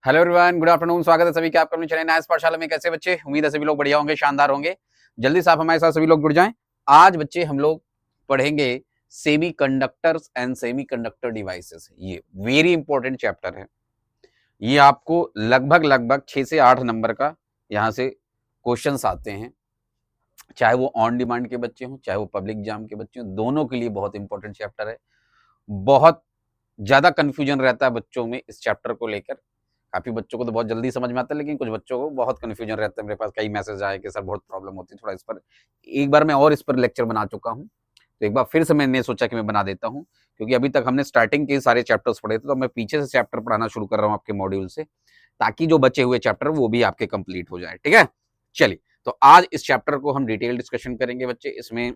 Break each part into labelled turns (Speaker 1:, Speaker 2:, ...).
Speaker 1: Hello everyone, good afternoon. स्वागत है सभी का आपका अपने चैनल नाइस पाठशाला में। कैसे बच्चे? उम्मीद है सभी लोग बढ़िया होंगे, शानदार होंगे। जल्दी से आप हमारे साथ सभी लोग जुड़ जाएं। आज बच्चे हम लोग पढ़ेंगे सेमीकंडक्टर्स एंड सेमीकंडक्टर डिवाइसेस। ये वेरी इंपॉर्टेंट चैप्टर है। ये आपको लगभग 6 से 8 नंबर का यहाँ से क्वेश्चंस आते हैं, चाहे वो ऑन डिमांड के बच्चे हों, चाहे वो पब्लिक एग्जाम के बच्चे हों, दोनों के लिए बहुत इंपॉर्टेंट चैप्टर है। बहुत ज्यादा कंफ्यूजन रहता है बच्चों में इस चैप्टर को लेकर। काफी बच्चों को तो बहुत जल्दी समझ में आता है, लेकिन कुछ बच्चों को बहुत कंफ्यूजन रहता है। मेरे पास कई मैसेज आए कि सर बहुत प्रॉब्लम होती है थोड़ा इस पर। एक बार मैं और इस पर लेक्चर बना चुका हूँ, तो एक बार फिर से मैंने सोचा कि मैं बना देता हूँ, क्योंकि अभी तक हमने स्टार्टिंग के सारे चैप्टर्स पढ़े थे, तो मैं पीछे से चैप्टर पढ़ाना शुरू कर रहा हूँ आपके मॉड्यूल से, ताकि जो बचे हुए चैप्टर वो भी आपके कंप्लीट हो जाए। ठीक है, चलिए। तो आज इस चैप्टर को हम डिटेल डिस्कशन करेंगे बच्चे। इसमें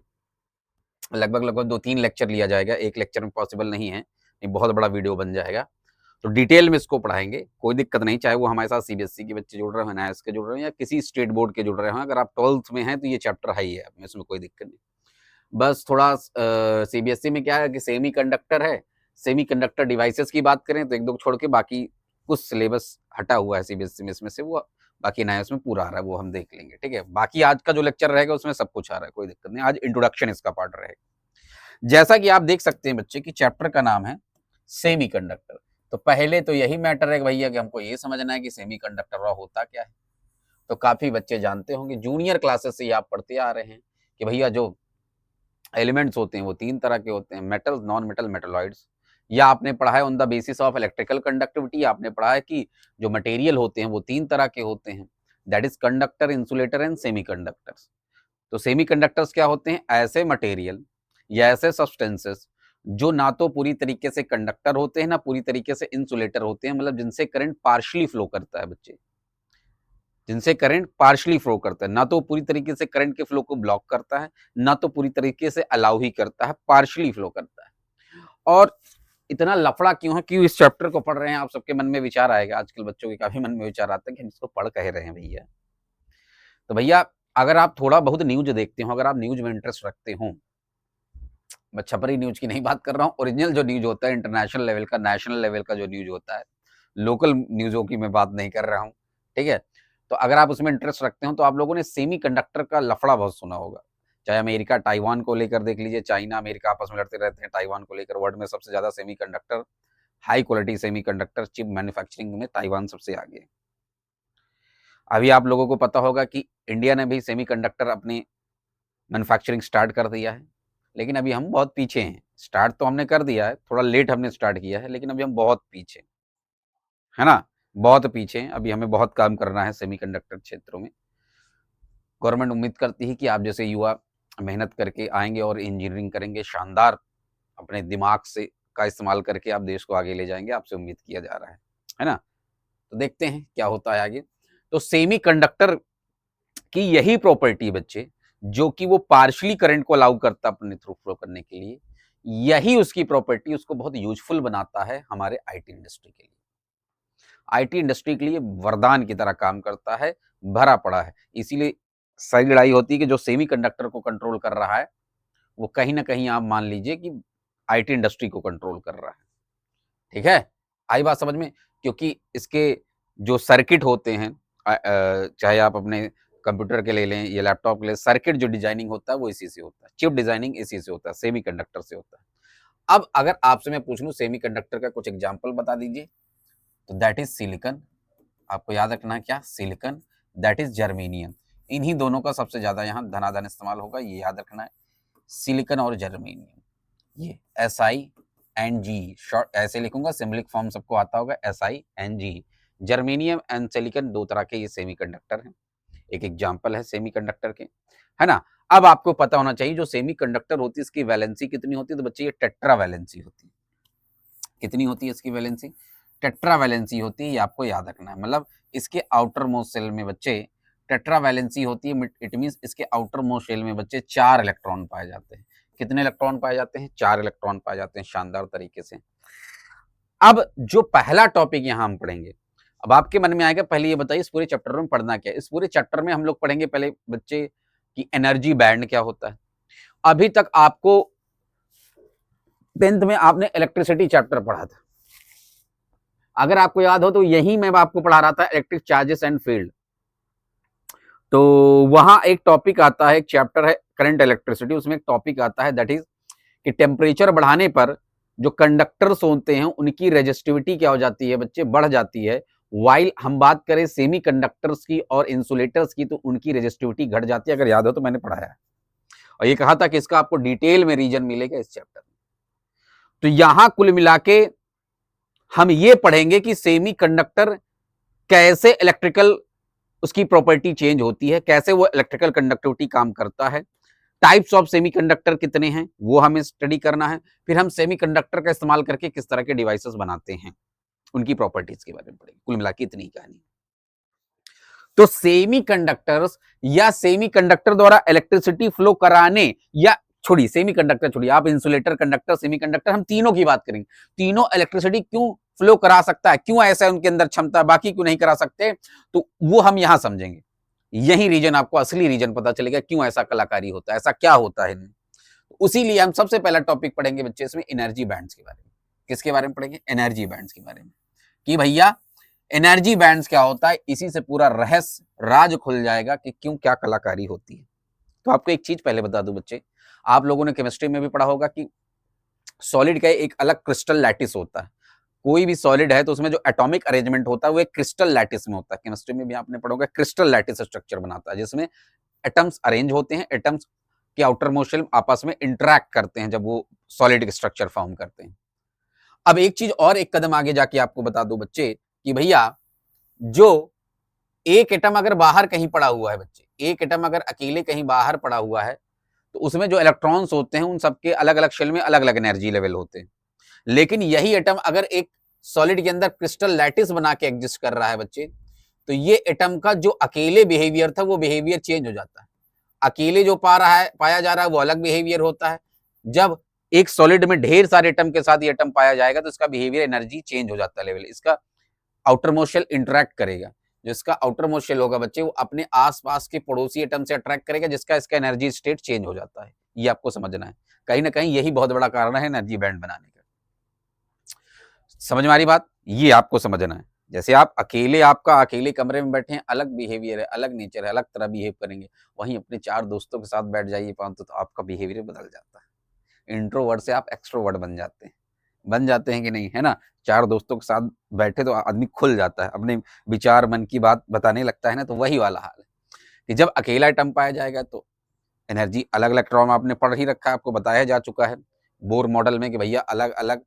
Speaker 1: लगभग 2-3 लेक्चर लिया जाएगा, एक लेक्चर में पॉसिबल नहीं है, बहुत बड़ा वीडियो बन जाएगा। तो डिटेल में इसको पढ़ाएंगे, कोई दिक्कत नहीं। चाहे वो हमारे साथ सीबीएसई के बच्चे जुड़ रहे हो, एनआईएस के जुड़ रहे हो, या किसी स्टेट बोर्ड के जुड़ रहे हो, अगर आप 12th में हैं तो ये चैप्टर है ही है, इसमें कोई दिक्कत नहीं। बस थोड़ा सीबीएसई में क्या है कि सेमी कंडक्टर है, सेमी कंडक्टर डिवाइसेस की बात करें तो एक दो छोड़ के बाकी कुछ सिलेबस हटा हुआ है सीबीएसई में, इसमें से वो बाकी एनआईएस में पूरा आ रहा है, वो हम देख लेंगे। ठीक है, बाकी आज का जो लेक्चर रहेगा उसमें सब कुछ आ रहा है, कोई दिक्कत नहीं। आज इंट्रोडक्शन इसका पार्ट रहेगा। जैसा कि आप देख सकते हैं बच्चे कि चैप्टर का नाम है सेमीकंडक्टर। तो पहले तो यही मैटर है भैया कि हमको ये समझना है कि सेमीकंडक्टर होता क्या है। तो काफी बच्चे जानते होंगे, जूनियर क्लासेस से ही आप पढ़ते आ रहे हैं कि भैया जो एलिमेंट्स होते हैं वो 3 तरह के होते हैं, मेटल, नॉन मेटल, मेटलॉइड्स। या आपने पढ़ा है on the basis of electrical conductivity, आपने पढ़ा है कि जो मटेरियल होते हैं वो 3 तरह के होते हैं, that is conductor, insulator and semiconductors. तो सेमीकंडक्टर्स क्या होते हैं? ऐसे मटेरियल या ऐसे सब्सटेंसेस जो ना तो पूरी तरीके से कंडक्टर होते हैं, ना पूरी तरीके से इंसुलेटर होते हैं, मतलब जिनसे करंट पार्शियली फ्लो करता है बच्चे, जिनसे करंट पार्शियली फ्लो करता है। ना तो पूरी तरीके से करंट के फ्लो को ब्लॉक करता है, ना तो पूरी तरीके से अलाउ ही करता है, पार्शियली फ्लो करता है। और इतना लफड़ा क्यों है, क्यों इस चैप्टर को पढ़ रहे हैं, आप सबके मन में विचार आएगा। आजकल बच्चों के काफी मन में विचार आता है कि हम इसको पढ़ कह रहे हैं भैया। तो भैया अगर आप थोड़ा बहुत न्यूज देखते हो, अगर आप न्यूज में इंटरेस्ट रखते हो, मैं छपरी न्यूज की नहीं बात कर रहा हूँ, ओरिजिनल जो न्यूज होता है, इंटरनेशनल लेवल का, नेशनल लेवल का जो न्यूज होता है, लोकल न्यूजों की मैं बात नहीं कर रहा हूँ। ठीक है, तो अगर आप उसमें इंटरेस्ट रखते हो तो आप लोगों ने सेमी कंडक्टर का लफड़ा बहुत सुना होगा। चाहे अमेरिका ताइवान को लेकर देख लीजिए, चाइना अमेरिका आपस में लड़ते रहते हैं ताइवान को लेकर। वर्ल्ड में सबसे ज्यादा semi conductor, high quality semi conductor chip manufacturing में ताइवान सबसे आगे है। अभी आप लोगों को पता होगा कि इंडिया ने भी सेमी कंडक्टर अपनी मैन्युफैक्चरिंग स्टार्ट कर दिया है, लेकिन अभी हम बहुत पीछे हैं। स्टार्ट तो हमने कर दिया है, थोड़ा लेट हमने स्टार्ट किया है, लेकिन अभी हम बहुत पीछे, है ना, बहुत पीछे हैं। अभी हमें बहुत काम करना है सेमीकंडक्टर क्षेत्रों में। गवर्नमेंट उम्मीद करती है कि आप जैसे युवा मेहनत करके आएंगे और इंजीनियरिंग करेंगे, शानदार अपने दिमाग से का इस्तेमाल करके आप देश को आगे ले जाएंगे, आपसे उम्मीद किया जा रहा है ना। तो देखते हैं क्या होता है आगे। तो सेमीकंडक्टर की यही प्रॉपर्टी बच्चे, जो कि वो पार्शियली करंट को अलाउ करता है अपने थ्रू फ्लो करने के लिए, यही उसकी प्रॉपर्टी उसको बहुत यूजफुल बनाता है हमारे आईटी इंडस्ट्री के लिए। आईटी इंडस्ट्री के लिए वरदान की तरह काम करता है, भरा पड़ा है। इसीलिए सही लड़ाई होती है कि जो सेमीकंडक्टर को कंट्रोल कर रहा है वो कहीं ना कहीं आप मान लीजिए कि आईटी इंडस्ट्री को कंट्रोल कर रहा है। ठीक है, आई बात समझ में? क्योंकि इसके जो सर्किट होते हैं, चाहे आप अपने कंप्यूटर के ले लें या लैपटॉप के लिए, सर्किट जो डिजाइनिंग होता है वो इसी से होता है, चिप डिजाइनिंग इसी से होता है, सेमीकंडक्टर से होता है। अब अगर आपसे मैं पूछ लूं सेमीकंडक्टर का कुछ एग्जांपल बता दीजिए, तो दैट इज सिलिकॉन। आपको याद रखना है क्या? Silicon, that is germanium. इन्हीं दोनों का सबसे ज्यादा यहाँ धनाधन इस्तेमाल होगा, ये याद रखना है। सिलिकॉन और जर्मेनियम, ये SiNg, शॉर्ट ऐसे लिखूंगा, सिंबलिक फॉर्म सबको आता होगा, SiNg। जर्मेनियम एंड सिलिकॉन दो तरह के ये सेमीकंडक्टर हैं, एक एग्जांपल है सेमीकंडक्टर के, है ना। अब आपको पता होना चाहिए जो सेमीकंडक्टर होती है इसकी वैलेंसी कितनी होती है, तो बच्चे ये टेट्रा वैलेंसी होती है। कितनी होती है इसकी वैलेंसी? टेट्रा वैलेंसी होती है, ये आपको याद रखना है। मतलब इसके आउटर मोस्ट सेल में बच्चे टेट्रा वैलेंसी होती है, इट मींस इसके आउटर मोस्ट शेल में बच्चे 4 इलेक्ट्रॉन पाए जाते हैं। कितने इलेक्ट्रॉन पाए जाते हैं? 4 इलेक्ट्रॉन पाए जाते हैं, शानदार तरीके से। अब जो पहला टॉपिक यहां हम पढ़ेंगे, अब आपके मन में आएगा पहले ये बताइए इस पूरे चैप्टर में पढ़ना क्या है। इस पूरे चैप्टर में हम लोग पढ़ेंगे पहले बच्चे की एनर्जी बैंड क्या होता है। अभी तक आपको 10th में आपने इलेक्ट्रिसिटी चैप्टर पढ़ा था, अगर आपको याद हो तो यही मैं आपको पढ़ा रहा था इलेक्ट्रिक चार्जेस एंड फील्ड। तो वहां एक टॉपिक आता है, एक चैप्टर है करंट इलेक्ट्रिसिटी, उसमें एक टॉपिक आता है दैट इज कि टेम्परेचर बढ़ाने पर जो कंडक्टर्स होते हैं उनकी रेजिस्टिविटी क्या हो जाती है बच्चे, बढ़ जाती है। वाइल हम बात करें सेमी कंडक्टर्स की और इंसुलेटर्स की तो उनकी रेजिस्टिविटी घट जाती है। अगर याद हो तो मैंने पढ़ाया है और ये कहा था कि इसका आपको डिटेल में रीजन मिलेगा इस चैप्टर में। तो यहां कुल मिला के हम ये पढ़ेंगे कि सेमी कंडक्टर कैसे इलेक्ट्रिकल उसकी प्रॉपर्टी चेंज होती है, कैसे वो इलेक्ट्रिकल कंडक्टिविटी काम करता है, टाइप्स ऑफ सेमीकंडक्टर कितने हैं वो हमें स्टडी करना है, फिर हम सेमीकंडक्टर का इस्तेमाल करके किस तरह के डिवाइसेस बनाते हैं, उनकी प्रॉपर्टीज के बारे में पढ़ेंगे। कुल मिला के इतनी कहानी। तो सेमीकंडक्टर्स या सेमीकंडक्टर द्वारा इलेक्ट्रिसिटी फ्लो कराने, या छोड़िए सेमीकंडक्टर छोड़िए, आप इंसुलेटर, कंडक्टर, सेमीकंडक्टर, हम तीनों की बात करेंगे। तीनों इलेक्ट्रिसिटी क्यों फ्लो करा सकता है, क्यों ऐसा है उनके अंदर क्षमता, बाकी क्यों नहीं करा सकते, तो वो हम यहां समझेंगे। यही रीजन आपको असली रीजन पता चलेगा क्यों ऐसा कलाकारी होता है, ऐसा क्या होता है। उसी लिए हम सबसे पहला टॉपिक पढ़ेंगे बच्चे इसमें एनर्जी बैंड्स के बारे में। किसके बारे में पढ़ेंगे? एनर्जी बैंड्स के बारे में, कि भैया एनर्जी बैंड्स क्या होता है। इसी से पूरा रहस्य राज खुल जाएगा कि क्यों क्या कलाकारी होती है। तो आपको एक चीज पहले बता दूं बच्चे, आप लोगों ने केमिस्ट्री में भी पढ़ा होगा कि सॉलिड का एक अलग क्रिस्टल लैटिस होता है। कोई भी सॉलिड है तो उसमें जो एटॉमिक अरेंजमेंट होता है वो एक क्रिस्टल लैटिस में होता है। केमिस्ट्री में भी आपने पढ़ा क्रिस्टल लैटिस स्ट्रक्चर बनाता है, जिसमें एटम्स अरेंज होते हैं, एटम्स के आउटर मोस्ट शेल आपस में इंटरैक्ट करते हैं जब वो सॉलिड स्ट्रक्चर फॉर्म करते हैं। अब एक चीज और एक कदम आगे जाके आपको बता दो बच्चे कि भैया जो एक एटम अगर बाहर कहीं पड़ा हुआ है बच्चे, एक एटम अगर अकेले कहीं बाहर पड़ा हुआ है तो उसमें जो इलेक्ट्रॉन्स होते हैं उन सबके अलग अलग शेल में अलग अलग एनर्जी लेवल होते हैं। लेकिन यही एटम अगर एक सॉलिड के अंदर क्रिस्टल लैटिस बना के एग्जिस्ट कर रहा है बच्चे, तो ये एटम का जो अकेले बिहेवियर था वो बिहेवियर चेंज हो जाता है। अकेले जो पाया जा रहा है वो अलग बिहेवियर होता है। जब एक सॉलिड में ढेर सारे एटम के साथ ये एटम पाया जाएगा तो इसका बिहेवियर एनर्जी चेंज हो जाता है लेवल। इसका आउटर मोस्ट शेल इंटरैक्ट करेगा, जो इसका आउटर मोस्ट शेल होगा बच्चे वो अपने आसपास के पड़ोसी एटम से अट्रैक्ट करेगा, जिसका इसका एनर्जी स्टेट चेंज हो जाता है। ये आपको समझना है। कहीं ना कहीं यही बहुत बड़ा कारण है एनर्जी बैंड बनाने का। समझ में आ रही बात? ये आपको समझना है। जैसे आप अकेले कमरे में बैठे हैं, अलग बिहेवियर है, अलग नेचर है, अलग तरह बिहेव करेंगे। वहीं अपने 4 दोस्तों के साथ बैठ जाइए पांच तो आपका बिहेवियर बदल जाता है। इंट्रोवर्ट से आप एक्सट्रोवर्ट बन जाते हैं कि नहीं, है ना। 4 दोस्तों के साथ बैठे तो आदमी खुल जाता है, अपने विचार मन की बात बताने लगता है ना। तो वही वाला हाल है कि जब अकेला एटम पाया जाएगा तो एनर्जी अलग इलेक्ट्रॉन, आपने पढ़ ही रखा है, आपको बताया जा चुका है बोर मॉडल में कि भैया अलग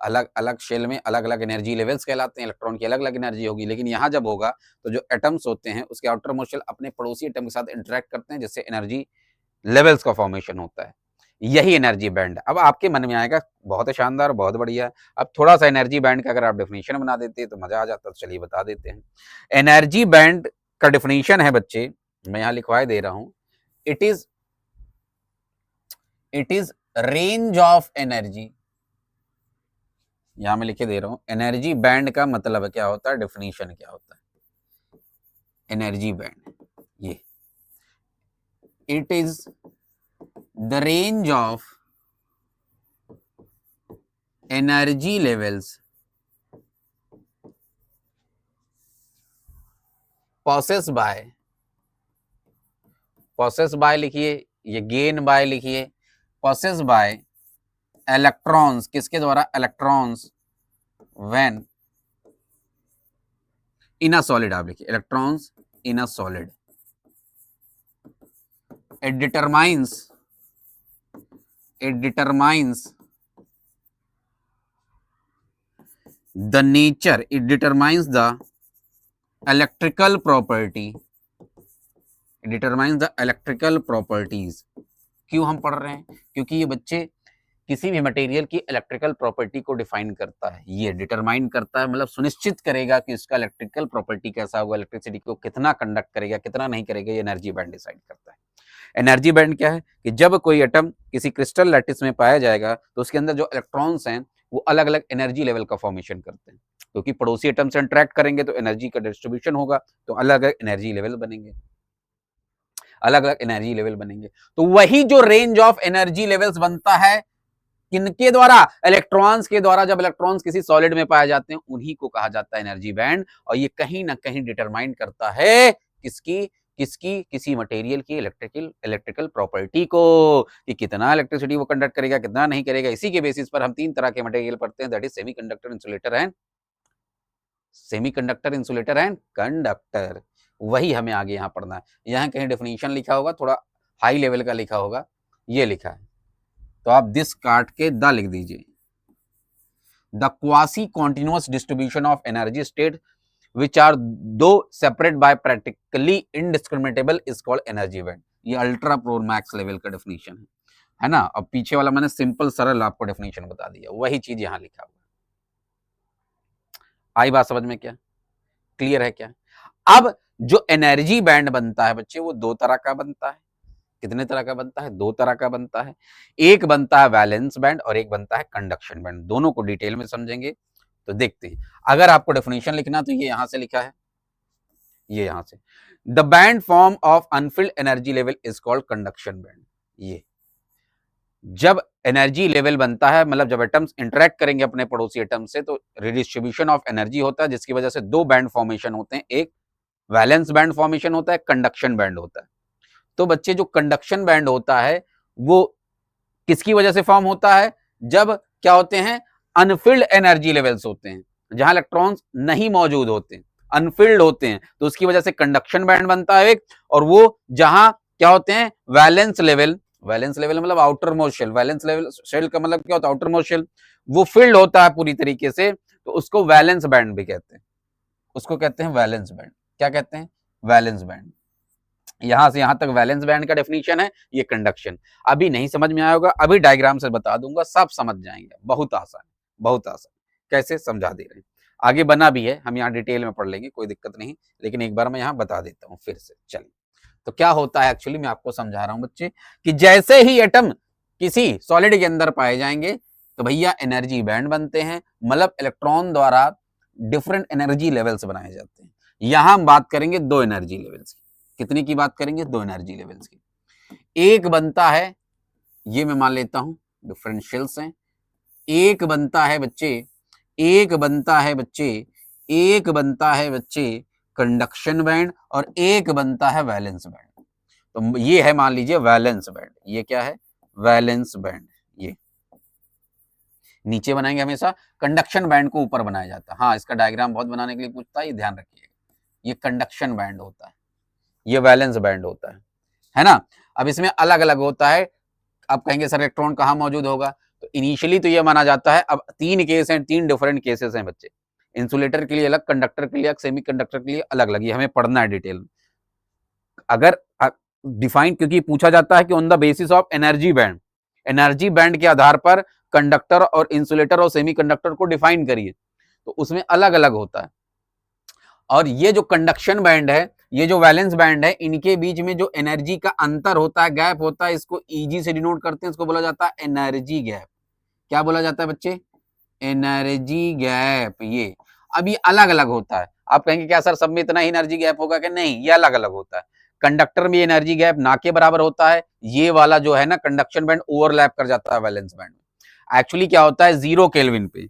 Speaker 1: अलग शेल में अलग अलग एनर्जी लेवल्स कहलाते हैं, इलेक्ट्रॉन की अलग अलग एनर्जी होगी। लेकिन यहाँ जब होगा तो जो एटम्स होते हैं उसके आउटर मोस्ट शेल अपने पड़ोसी एटम के साथ इंटरेक्ट करते हैं, जिससे एनर्जी लेवल्स का फॉर्मेशन होता है। यही एनर्जी बैंड। अब आपके मन में आएगा बहुत शानदार, बहुत बढ़िया। अब थोड़ा सा एनर्जी बैंड का अगर आप डेफिनेशन बना देते तो मजा आ जाता। तो चलिए बता देते हैं। एनर्जी बैंड का डेफिनेशन है बच्चे, मैं यहाँ लिखवा दे रहा हूं, it is range of energy. यहां मैं लिखे दे रहा हूं एनर्जी बैंड का मतलब क्या होता है, डेफिनेशन क्या होता है एनर्जी बैंड। ये it is the range of energy levels possess by लिखिए, ये गेन बाय लिखिए, पोसेस बाय इलेक्ट्रॉन्स, किसके द्वारा, electrons when in a solid. आप लिखिए electrons in a solid. It determines the nature, it determines the electrical property, it determines the electrical properties। क्यों हम पढ़ रहे हैं? क्योंकि ये बच्चे किसी भी मटेरियल की इलेक्ट्रिकल प्रॉपर्टी को डिफाइन करता है, ये डिटरमाइन करता है, मतलब सुनिश्चित करेगा कि उसका इलेक्ट्रिकल प्रॉपर्टी कैसा होगा, इलेक्ट्रिसिटी को कितना कंडक्ट करेगा, कितना नहीं करेगा, ये एनर्जी बैंड डिसाइड करता है। एनर्जी बैंड क्या है कि जब कोई एटम किसी क्रिस्टल लैटिस में पाया जाएगा तो उसके अंदर जो इलेक्ट्रॉन्स हैं वो अलग अलग एनर्जी लेवल का फॉर्मेशन करते हैं, क्योंकि पड़ोसी एटम से इंटरेक्ट करेंगे तो एनर्जी का डिस्ट्रीब्यूशन होगा, तो अलग अलग एनर्जी लेवल बनेंगे, अलग अलग एनर्जी लेवल बनेंगे। तो वही जो रेंज ऑफ एनर्जी लेवल्स बनता है किनके द्वारा? इलेक्ट्रॉन्स के द्वारा। जब इलेक्ट्रॉन्स किसी सॉलिड में पाए जाते हैं उन्हीं को कहा जाता है एनर्जी बैंड। और ये कहीं ना कहीं डिटरमाइन करता है किसी मटेरियल की इलेक्ट्रिकल प्रॉपर्टी को, कि कितना इलेक्ट्रिसिटी वो कंडक्ट करेगा, कितना नहीं करेगा। इसी के बेसिस पर हम 3 तरह के मटेरियल पढ़ते हैं, that is semiconductor, insulator and conductor. वही हमें आगे यहाँ पढ़ना है। यहाँ कहीं डेफिनेशन लिखा होगा, थोड़ा हाई लेवल का लिखा होगा, ये लिखा है, तो आप दिस काट के द लिख दीजिए। The quasi continuous distribution of energy state which are दो separate by practically indiscriminable is called energy band। ये अल्ट्रा प्रो मैक्स लेवल का डेफिनेशन है ना। अब पीछे वाला मैंने सिंपल सरल आपको डेफिनेशन बता दिया, वही चीज यहां लिखा हुआ। आई बात समझ में? क्या क्लियर है? क्या अब जो एनर्जी बैंड बनता है बच्चे, वो 2 तरह का बनता है। कितने तरह का बनता है? 2 तरह का बनता है। एक बनता है वैलेंस बैंड और एक बनता है कंडक्शन बैंड। दोनों को डिटेल में समझेंगे। तो देखते हैं, अगर आपको डेफिनेशन लिखना तो ये यहां से लिखा है, ये यहां से, the band form of Anfield energy level is called conduction band. ये जब एनर्जी लेवल बनता है, मतलब जब एटम्स इंटरेक्ट करेंगे अपने पड़ोसी एटम से, तो रिडिस्ट्रीब्यूशन ऑफ एनर्जी होता है, जिसकी वजह से 2 बैंड फॉर्मेशन होते हैं। एक वैलेंस बैंड फॉर्मेशन होता है, कंडक्शन बैंड होता है। तो बच्चे जो कंडक्शन बैंड होता है वो किसकी वजह से फॉर्म होता है? जब क्या होते हैं? अनफिल्ड एनर्जी लेवल्स होते हैं, जहां इलेक्ट्रॉन्स नहीं मौजूद होते हैं, अनफिल्ड होते हैं, तो उसकी वजह से कंडक्शन बैंड बनता है एक। और वो जहां क्या होते हैं? वैलेंस लेवल मतलब outer most shell, valence level shell का मतलब क्या होता है? आउटर मोस्ट शेल, वो फिल्ड होता है पूरी तरीके से, तो उसको वैलेंस बैंड भी कहते हैं। उसको कहते हैं वैलेंस बैंड। क्या कहते हैं? Valence band. यहां से यहां तक वैलेंस बैंड का डेफिनेशन है। ये कंडक्शन अभी नहीं समझ में आया होगा, अभी डायग्राम से बता दूंगा, सब समझ जाएंगे। बहुत आसान, बहुत आसान। कैसे समझा दे रहे हैं, आगे बना भी है, हम यहाँ डिटेल में पढ़ लेंगे, कोई दिक्कत नहीं, लेकिन एक बार मैं यहाँ बता देता हूँ फिर से। चलिए, तो क्या होता है एक्चुअली, मैं आपको समझा रहा हूं बच्चे, कि जैसे ही एटम किसी सॉलिड के अंदर पाए जाएंगे तो भैया एनर्जी बैंड बनते हैं, मतलब इलेक्ट्रॉन द्वारा डिफरेंट एनर्जी लेवल्स बनाए जाते हैं। यहां हम बात करेंगे 2 एनर्जी लेवल्स की। कितनी की बात करेंगे? 2 एनर्जी लेवल्स की। एक बनता है, ये मैं मान लेता हूं डिफरेंशियल्स हैं। एक बनता है बच्चे, एक बनता है बच्चे कंडक्शन बैंड, और एक बनता है वैलेंस बैंड। तो ये है, मान लीजिए वैलेंस बैंड। ये क्या है? Valence band. ये नीचे बनाएंगे हमेशा, कंडक्शन बैंड को ऊपर बनाया जाता है। हाँ, इसका डायग्राम बहुत बनाने के लिए पूछता है, ये ध्यान रखिएगा। ये कंडक्शन बैंड होता है, ये वैलेंस बैंड होता है ना। अब इसमें अलग अलग होता है। आप कहेंगे सर इलेक्ट्रॉन कहाँ मौजूद होगा? तो इनिशियली तो ये माना जाता है, अब 3 केस हैं, 3 डिफरेंट केसेस हैं बच्चे। इंसुलेटर के लिए अलग, कंडक्टर के लिए अलग, सेमी कंडक्टर के लिए अलग अलग। ये हमें पढ़ना है डिटेल में। अगर डिफाइन, क्योंकि पूछा जाता है कि on the basis of energy band के आधार पर कंडक्टर और इंसुलेटर और सेमी कंडक्टर को डिफाइन करिए, तो उसमें अलग अलग होता है। और ये जो कंडक्शन बैंड है, ये जो वैलेंस बैंड है, इनके बीच में जो एनर्जी का अंतर होता है, गैप होता है, इसको ईजी से डिनोट करते हैं, इसको बोला जाता है एनर्जी गैप। क्या बोला जाता है बच्चे? Energy gap. ये अब ये अलग अलग होता है। आप कहेंगे क्या सर सब में इतना ही एनर्जी गैप होगा? कि नहीं, ये अलग अलग होता है। कंडक्टर में एनर्जी गैप ना के बराबर होता है। ये वाला जो है ना कंडक्शन बैंड, ओवरलैप कर जाता है वैलेंस बैंड में। एक्चुअली क्या होता है, 0 केल्विन पे,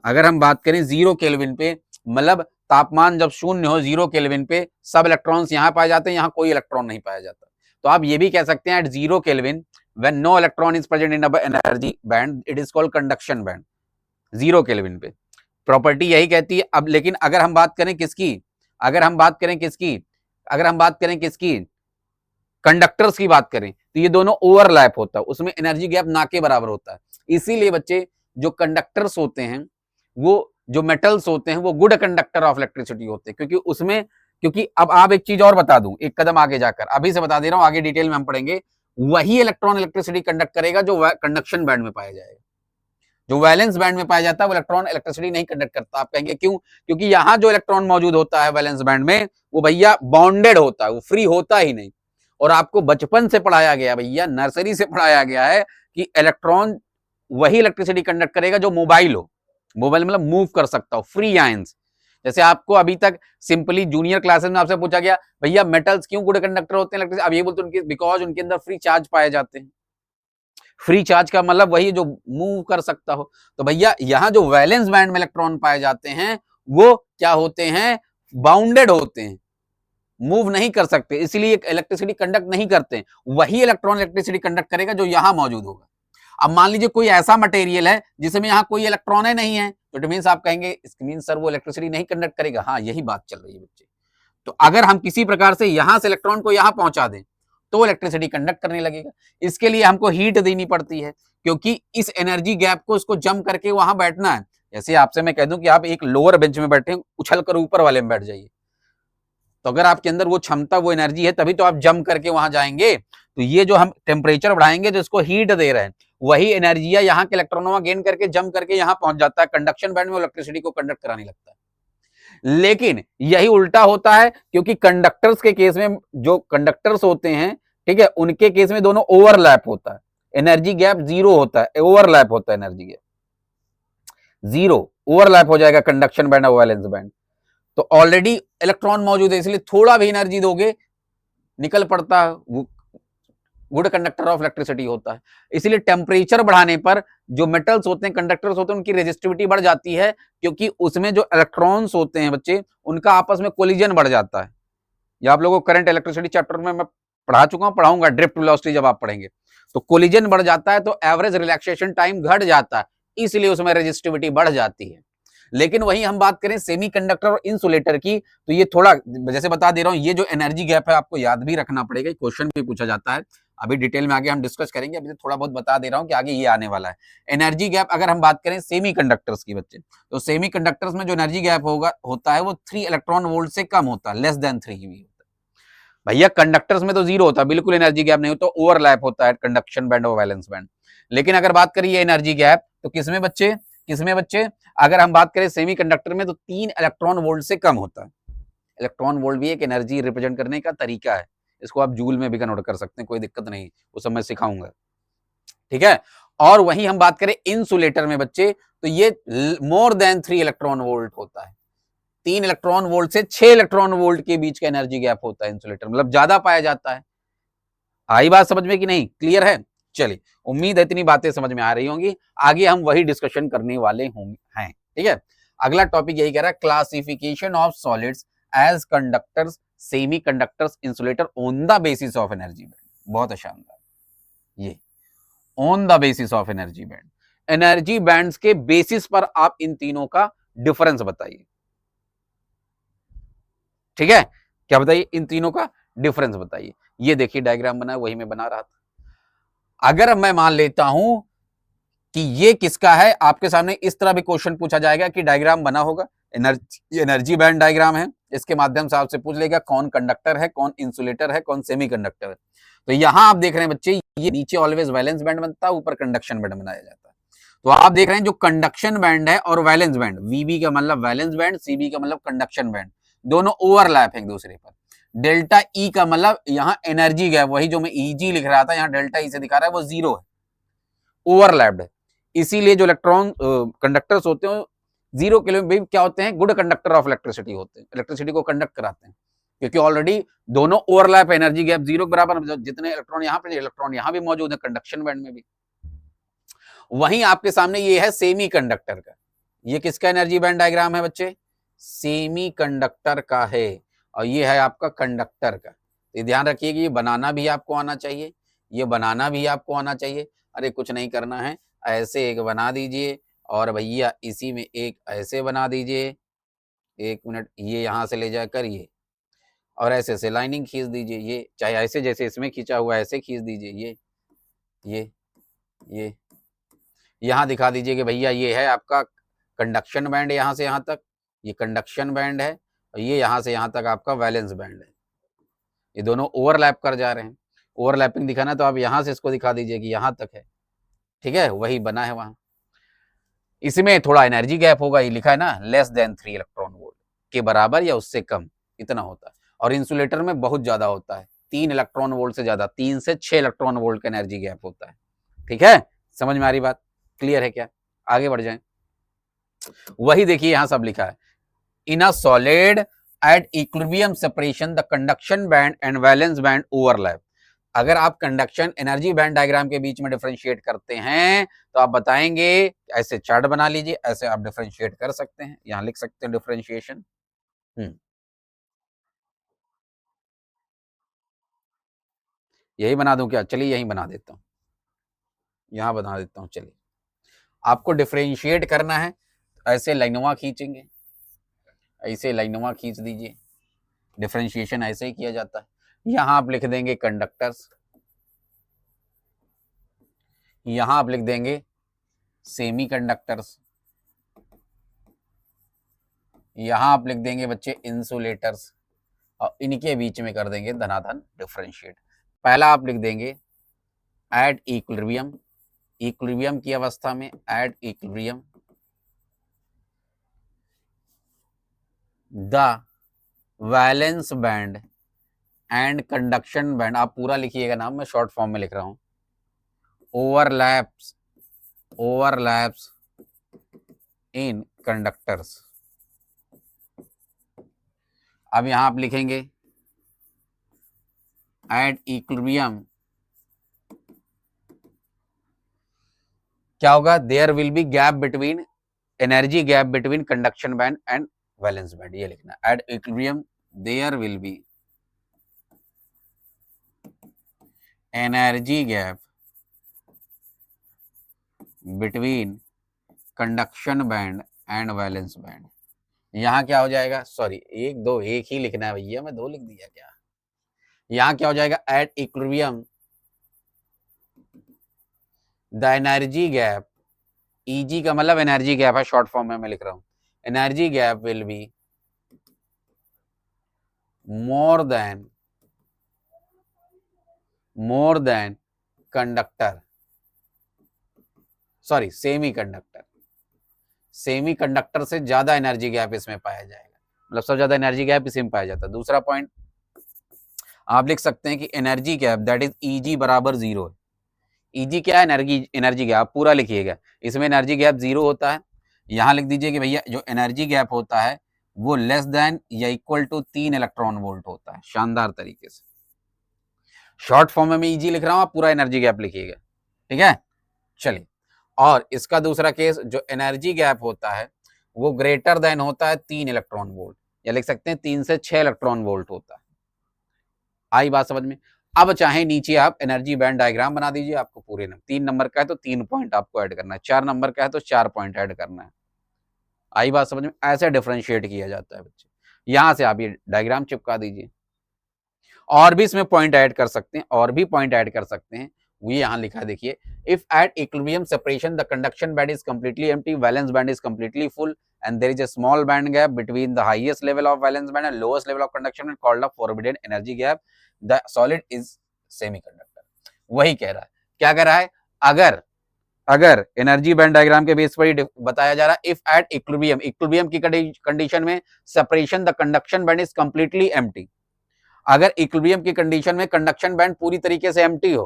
Speaker 1: अगर हम बात करें 0 केल्विन पे, मतलब तापमान जब 0 हो, 0 केल्विन पे, सब इलेक्ट्रॉन्स यहां पाए जाते हैं, यहां कोई इलेक्ट्रॉन नहीं पाया जाता। तो आप ये भी कह सकते हैं at 0 kelvin when no electron is present in energy band, it is called conduction band. 0 kelvin पे प्रॉपर्टी यही कहती है। अब लेकिन अगर हम बात करें किसकी, कंडक्टर्स की बात करें, तो ये दोनों ओवरलैप होता है, उसमें एनर्जी गैप ना के बराबर होता है। इसीलिए बच्चे जो कंडक्टर्स होते हैं, वो जो मेटल्स होते हैं, वो गुड कंडक्टर ऑफ इलेक्ट्रिसिटी होते हैं, क्योंकि अब आप एक चीज और बता दूं, एक कदम आगे जाकर, अभी से बता दे रहा हूं, आगे डिटेल में हम पढ़ेंगे। वही इलेक्ट्रॉन इलेक्ट्रिसिटी कंडक्ट करेगा जो कंडक्शन बैंड में पाया जाएगा। जो वैलेंस बैंड में पाया जाता है वो इलेक्ट्रॉन इलेक्ट्रिसिटी नहीं कंडक्ट करता। आप कहेंगे क्यों? क्योंकि यहां जो इलेक्ट्रॉन मौजूद होता है वैलेंस बैंड में, वो भैया बॉन्डेड होता है, वो फ्री होता ही नहीं। और आपको बचपन से पढ़ाया गया, भैया नर्सरी से पढ़ाया गया है कि इलेक्ट्रॉन वही इलेक्ट्रिसिटी कंडक्ट करेगा जो मोबाइल हो। मोबाइल मतलब मूव कर सकता हो, फ्री आयंस। जैसे आपको अभी तक सिंपली जूनियर क्लासेस में आपसे पूछा गया, भैया मेटल्स क्यों गुड कंडक्टर होते हैं इलेक्ट्रिसिटी, अब ये बोलते हैं बिकॉज उनके अंदर फ्री चार्ज पाए जाते हैं। फ्री चार्ज का मतलब वही जो मूव कर सकता हो। तो भैया यहाँ जो वैलेंस बैंड में इलेक्ट्रॉन पाए जाते हैं वो क्या होते हैं, बाउंडेड होते हैं, मूव नहीं कर सकते, इसलिए इलेक्ट्रिसिटी कंडक्ट नहीं करते। वही इलेक्ट्रॉन इलेक्ट्रिसिटी कंडक्ट करेगा जो यहां मौजूद होगा। अब मान लीजिए कोई ऐसा मटेरियल है जिसमें यहां कोई इलेक्ट्रॉन नहीं है, तो इट मींस आप कहेंगे सर वो इलेक्ट्रिसिटी नहीं कंडक्ट करेगा। हाँ, यही बात चल रही है बच्चे। तो अगर हम किसी प्रकार से यहां से इलेक्ट्रॉन को यहां पहुंचा दें तो इलेक्ट्रिसिटी कंडक्ट करने लगेगा। इसके लिए हमको हीट देनी पड़ती है, क्योंकि इस एनर्जी गैप को इसको जम करके वहां बैठना है। जैसे आपसे मैं कह दूं कि आप एक लोअर बेंच में बैठे, उछल कर ऊपर वाले में बैठ जाइए, तो अगर आपके अंदर वो क्षमता, वो एनर्जी है, तभी तो आप जम करके वहां जाएंगे। तो ये जो हम टेम्परेचर बढ़ाएंगे, जो इसको हीट दे रहे हैं, वही एनर्जी है यहाँ के इलेक्ट्रॉनों गेन करके जम करके यहाँ पहुंच जाता है, कंडक्शन बैंड में इलेक्ट्रिसिटी को कंडक्ट कराने लगता है। लेकिन यही उल्टा होता है, क्योंकि कंडक्टर्स के केस में जो कंडक्टर्स होते हैं, ठीक है, उनके केस में दोनों ओवरलैप होता है, एनर्जी गैप जीरो होता है, ओवरलैप होता है, एनर्जी गैप जीरो, ओवरलैप हो जाएगा कंडक्शन बैंड और वैलेंस बैंड। तो ऑलरेडी इलेक्ट्रॉन मौजूद है, इसलिए थोड़ा भी एनर्जी दोगे निकल पड़ता है, गुड कंडक्टर ऑफ इलेक्ट्रिसिटी होता है। इसलिए टेम्परेचर बढ़ाने पर जो मेटल्स होते हैं, कंडक्टर्स होते हैं, उनकी रेजिस्टिविटी बढ़ जाती है, क्योंकि उसमें जो इलेक्ट्रॉन्स होते हैं बच्चे, उनका आपस में कोलिजन बढ़ जाता है। या आप लोगों को करंट इलेक्ट्रिसिटी चैप्टर में मैं पढ़ा चुका हूं, पढ़ाऊंगा ड्रिफ्ट वेलोसिटी जब आप पढ़ेंगे। तो कोलिजन बढ़ जाता है तो एवरेज रिलैक्सेशन टाइम घट जाता है, इसलिए उसमें रेजिस्टिविटी बढ़ जाती है। लेकिन वहीं हम बात करें सेमीकंडक्टर और इंसुलेटर की, तो ये थोड़ा जैसे बता दे रहा हूं, ये जो एनर्जी गैप है आपको याद भी रखना पड़ेगा, क्वेश्चन भी पूछा जाता है। अभी डिटेल में आगे हम डिस्कस करेंगे, अभी थोड़ा बहुत बता दे रहा हूं कि आगे ये आने वाला है। एनर्जी गैप अगर हम बात करें सेमीकंडक्टर्स की बच्चे, तो सेमीकंडक्टर्स में जो एनर्जी गैप होता है वो 3 इलेक्ट्रॉन वोल्ट से कम होता है, लेस देन 3 भी होता है। भैया कंडक्टर्स में तो जीरो होता है, बिल्कुल एनर्जी गैप नहीं होता, ओवरलैप होता है कंडक्शन बैंड और वैलेंस बैंड। लेकिन अगर बात करिए एनर्जी गैप, तो किसमें बच्चे, किसमें बच्चे, अगर हम बात करें सेमीकंडक्टर में, तो 3 इलेक्ट्रॉन वोल्ट से कम होता है। इलेक्ट्रॉन वोल्ट भी एक एनर्जी रिप्रेजेंट करने का तरीका है, इसको आप जूल में भी कन्वर्ट कर सकते हैं, कोई दिक्कत नहीं, वो सब मैं सिखाऊंगा, ठीक है। और वहीं हम बात करें इंसुलेटर में बच्चे, तो ये मोर देन 3 इलेक्ट्रॉन वोल्ट होता है। 3 इलेक्ट्रॉन वोल्ट से 6 इलेक्ट्रॉन वोल्ट के बीच का एनर्जी गैप होता है इंसुलेटर, मतलब ज्यादा पाया जाता है। आई बात समझ में कि नहीं, क्लियर है? चलिए, उम्मीद है इतनी बातें समझ में आ रही होंगी। आगे हम वही डिस्कशन करने वाले हैं, ठीक है। अगला टॉपिक यही कह रहा है, classification of solids as conductors, semi conductors, insulator on the basis of energy band. बहुत शानदार, ये on the basis of energy band, energy bands के बेसिस पर आप इन तीनों का डिफरेंस बताइए, ठीक है। क्या बताइए, इन तीनों का डिफरेंस बताइए। ये देखिए डायग्राम बना, वही मैं बना रहा था। अगर मैं मान लेता हूं कि ये किसका है, आपके सामने इस तरह भी क्वेश्चन पूछा जाएगा कि डायग्राम बना होगा, एनर्जी बैंड डायग्राम है, इसके माध्यम से आपसे पूछ लेगा कौन कंडक्टर है, कौन इंसुलेटर है, कौन सेमीकंडक्टर है। तो यहां आप देख रहे हैं बच्चे, ये नीचे ऑलवेज वैलेंस बैंड बनता है, ऊपर कंडक्शन बैंड बनाया जाता है। तो आप देख रहे हैं जो कंडक्शन बैंड है और वैलेंस बैंड, वीबी का मतलब वैलेंस बैंड, सीबी का मतलब कंडक्शन बैंड, दोनों ओवरलैप है एक दूसरे पर। डेल्टा ई का मतलब यहां एनर्जी गैप, वही जो मैं ईजी लिख रहा था, यहां डेल्टा ई से दिखा रहा है, वो जीरो है, ओवरलैप्ड है। इसीलिए जो इलेक्ट्रॉन कंडक्टर्स होते हैं जीरो किलो में क्या होते हैं, गुड कंडक्टर ऑफ इलेक्ट्रिसिटी होते हैं, इलेक्ट्रिसिटी को कंडक्ट कराते हैं, क्योंकि ऑलरेडी दोनों ओवरलैप, एनर्जी गैप जीरो के बराबर, जितने इलेक्ट्रॉन यहां पर, इलेक्ट्रॉन यहां भी मौजूद है कंडक्शन बैंड में भी। वहीं आपके सामने ये है सेमी कंडक्टर का, ये किसका एनर्जी बैंड डायग्राम है बच्चे, सेमी कंडक्टर का है, और ये है आपका कंडक्टर का। तो ध्यान रखिए कि ये बनाना भी आपको आना चाहिए, ये बनाना भी आपको आना चाहिए। अरे कुछ नहीं करना है, ऐसे एक बना दीजिए, और भैया इसी में एक ऐसे बना दीजिए, एक मिनट, ये यहां से ले जाकर ये, और ऐसे से लाइनिंग खींच दीजिए, ये चाहे ऐसे जैसे इसमें खींचा हुआ ऐसे खींच दीजिए, ये यहां दिखा दीजिए कि भैया ये है आपका कंडक्शन बैंड, यहां से यहां तक ये कंडक्शन बैंड है, और ये यहां से यहां तक आपका वैलेंस बैंड है। ये दोनों ओवरलैप कर जा रहे हैं, ओवरलैपिंग दिखाना तो आप यहां से इसको दिखा दीजिए कि यहां तक है, ठीक है, वही बना है वहां। इसमें थोड़ा एनर्जी गैप होगा, ये लिखा है ना, लेस देन 3 इलेक्ट्रॉन वोल्ट के बराबर या उससे कम, इतना होता है। और इंसुलेटर में बहुत ज्यादा होता है, 3 इलेक्ट्रॉन वोल्ट से ज्यादा, 3 से 6 इलेक्ट्रॉन वोल्ट का एनर्जी गैप होता है, ठीक है। समझ में आ रही बात, क्लियर है क्या? आगे बढ़ जाएं। वही देखिए यहां सब लिखा है, in a solid at equilibrium separation the conduction band and valence band overlap. अगर आप कंडक्शन एनर्जी बैंड डायग्राम के बीच में डिफरेंशिएट करते हैं तो आप बताएंगे, ऐसे चार्ट बना लीजिए, ऐसे आप डिफरेंशिएट कर सकते हैं, यहां लिख सकते हैं डिफरेंशिएशन। यही बना दूं क्या? चलिए यही बना देता हूं, यहां बना देता हूं। चलिए, आपको डिफरेंशिएट करना है, ऐसे लाइनवा खींचेंगे, ऐसे लाइनवा खींच दीजिए, डिफरेंशिएशन ऐसे ही किया जाता है। यहां आप लिख देंगे कंडक्टर्स, यहां आप लिख देंगे सेमी कंडक्टर्स, यहां आप लिख देंगे बच्चे इंसुलेटर्स, और इनके बीच में कर देंगे धनाधन डिफरेंशिएट। पहला आप लिख देंगे एट इक्विलिब्रियम, इक्विलिब्रियम की अवस्था में at equilibrium the valence band and conduction band, आप पूरा लिखिएगा नाम, मैं शॉर्ट फॉर्म में लिख रहा हूं, ओवरलैप्स, ओवरलैप्स इन कंडक्टर्स। अब यहां आप लिखेंगे एट इक्विलिब्रियम क्या होगा, there will be gap between, energy gap between conduction band and valence band, ये लिखना। At equilibrium there will be energy gap between conduction band and valence band. यहां क्या हो जाएगा, सॉरी एक दो एक ही लिखना है भैया, मैं दो लिख दिया क्या। यहां क्या हो जाएगा, at equilibrium the energy gap, easy का मतलब एनर्जी गैप है, शॉर्ट फॉर्म में मैं लिख रहा हूं, energy gap will be more than conductor, sorry semi conductor, semi conductor से ज्यादा एनर्जी गैप इसमें पाया जाएगा, मतलब सबसे ज्यादा एनर्जी गैप इसी में पाया जाता है। दूसरा पॉइंट आप लिख सकते हैं कि energy gap that is easy बराबर जीरो है। ईजी क्या है, एनर्जी गैप, पूरा लिखिएगा, इसमें एनर्जी गैप जीरो होता है। यहां लिख दीजिए कि भैया जो एनर्जी गैप होता है वो लेस देन या इक्वल टू 3 इलेक्ट्रॉन वोल्ट होता है। शानदार तरीके से शॉर्ट फॉर्म में मैं ईजी लिख रहा हूं, आप पूरा एनर्जी गैप लिखिएगा, ठीक है। चलिए, और इसका दूसरा केस, जो एनर्जी गैप होता है वो ग्रेटर देन होता है 3 इलेक्ट्रॉन वोल्ट, या लिख सकते हैं 3 से 6 इलेक्ट्रॉन वोल्ट होता है। आई बात समझ में? अब चाहे नीचे आप एनर्जी बैंड डायग्राम बना दीजिए, आपको पूरे 3 नंबर का है तो 3 पॉइंट आपको ऐड करना है, 4 नंबर का है तो 4 पॉइंट ऐड करना है। आई बात समझ में? ऐसे डिफरेंशिएट किया जाता है बच्चे। यहां से आप ये डायग्राम चिपका दीजिए, और भी इसमें पॉइंट ऐड कर सकते हैं, और भी पॉइंट ऐड कर सकते हैं। वो यहां लिखा है देखिए, if at equilibrium separation the conduction band is completely empty, valence band is completely full, and there is a small band gap between the highest level of valence band and lowest level of conduction band called a forbidden energy gap, the solid is semiconductor। वही कह रहा है, क्या कह रहा है, अगर अगर एनर्जी बैंड डायग्राम के बेस पर ही बताया जा रहा है, इफ एट इक्विलिब्रियम, इक्विलिब्रियम की कंडीशन में separation the conduction band is completely empty, अगर इक्विलिब्रियम की कंडीशन में कंडक्शन बैंड पूरी तरीके से एम्प्टी हो,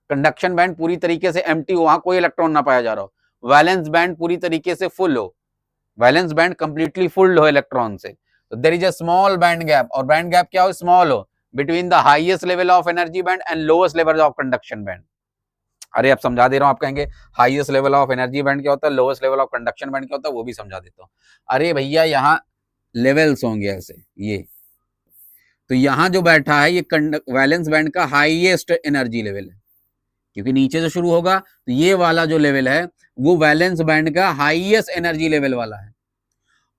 Speaker 1: कंडक्शन बैंड पूरी तरीके से एम्प्टी हो, वहां कोई इलेक्ट्रॉन ना पाया जा रहा हो, वैलेंस बैंड पूरी तरीके से फुल हो, वैलेंस बैंड कंप्लीटली फुल हो इलेक्ट्रॉन से, तो there is a small band gap, और बैंड गैप क्या हो, स्मॉल हो, between the highest level of energy band and lowest level of conduction band. अरे अब समझा दे रहा हूं, आप कहेंगे highest level of energy band क्या होता है, lowest level of conduction band क्या होता है, वो भी समझा देता हूं। अरे भैया यहाँ लेवल्स होंगे ऐसे, ये तो यहां जो बैठा है ये वैलेंस बैंड का हाईएस्ट एनर्जी लेवल है, क्योंकि नीचे से शुरू होगा तो ये वाला जो लेवल है वो वैलेंस बैंड का हाईएस्ट एनर्जी लेवल वाला है,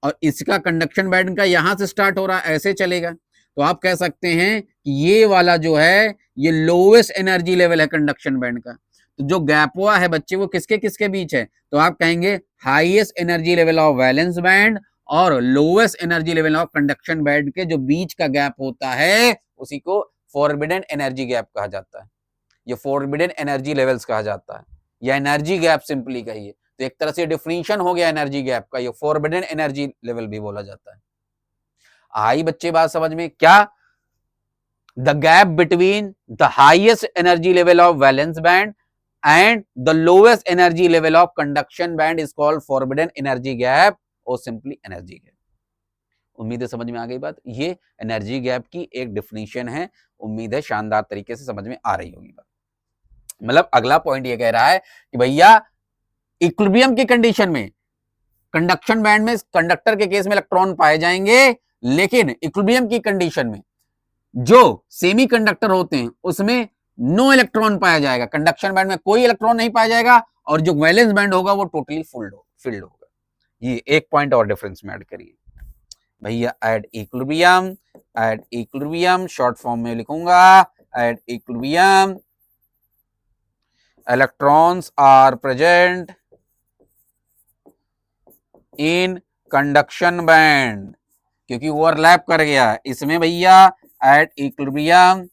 Speaker 1: और इसका कंडक्शन बैंड का यहां से स्टार्ट हो रहा है, ऐसे चलेगा, तो आप कह सकते हैं कि ये वाला जो है ये लोएस्ट एनर्जी लेवल है कंडक्शन बैंड का। तो जो गैप हुआ है बच्चे वो किसके किसके बीच है, तो आप कहेंगे highest energy level of valence band और lowest energy level of conduction band के जो बीच का गैप होता है उसी को फॉरबिडन एनर्जी गैप कहा जाता है, ये फॉरबिडन एनर्जी लेवल्स कहा जाता है, या एनर्जी गैप सिंपली कहिए। तो एक तरह से डिफिनीशन हो गया एनर्जी गैप का, ये फॉरबिडन एनर्जी लेवल भी बोला जाता है। आई बच्चे बात समझ में? क्या, the gap between the highest energy level of valence band and the lowest energy level of conduction band is called forbidden energy gap or simply energy gap। उम्मीद है समझ में आ गई बात। ये एनर्जी गैप की एक डिफिनीशन है, उम्मीद है शानदार तरीके से समझ में आ रही होगी बात। मतलब अगला पॉइंट ये कह रहा है कि भैया इक्विलिब्रियम की कंडीशन में कंडक्शन बैंड में कंडक्टर के केस में इलेक्ट्रॉन पाए जाएंगे, लेकिन इक्विलिब्रियम की कंडीशन में जो सेमी कंडक्टर होते हैं उसमें नो इलेक्ट्रॉन पाया जाएगा, कंडक्शन बैंड में कोई इलेक्ट्रॉन नहीं पाया जाएगा, और जो वैलेंस बैंड होगा वो टोटली फिल्ड होगा। ये एक पॉइंट और डिफरेंस में ऐड करिए भैया, एट इक्विलिब्रियम शॉर्ट फॉर्म में लिखूंगा, at equilibrium electrons are present in conduction band, क्योंकि ओवरलैप कर गया इसमें भैया। At equilibrium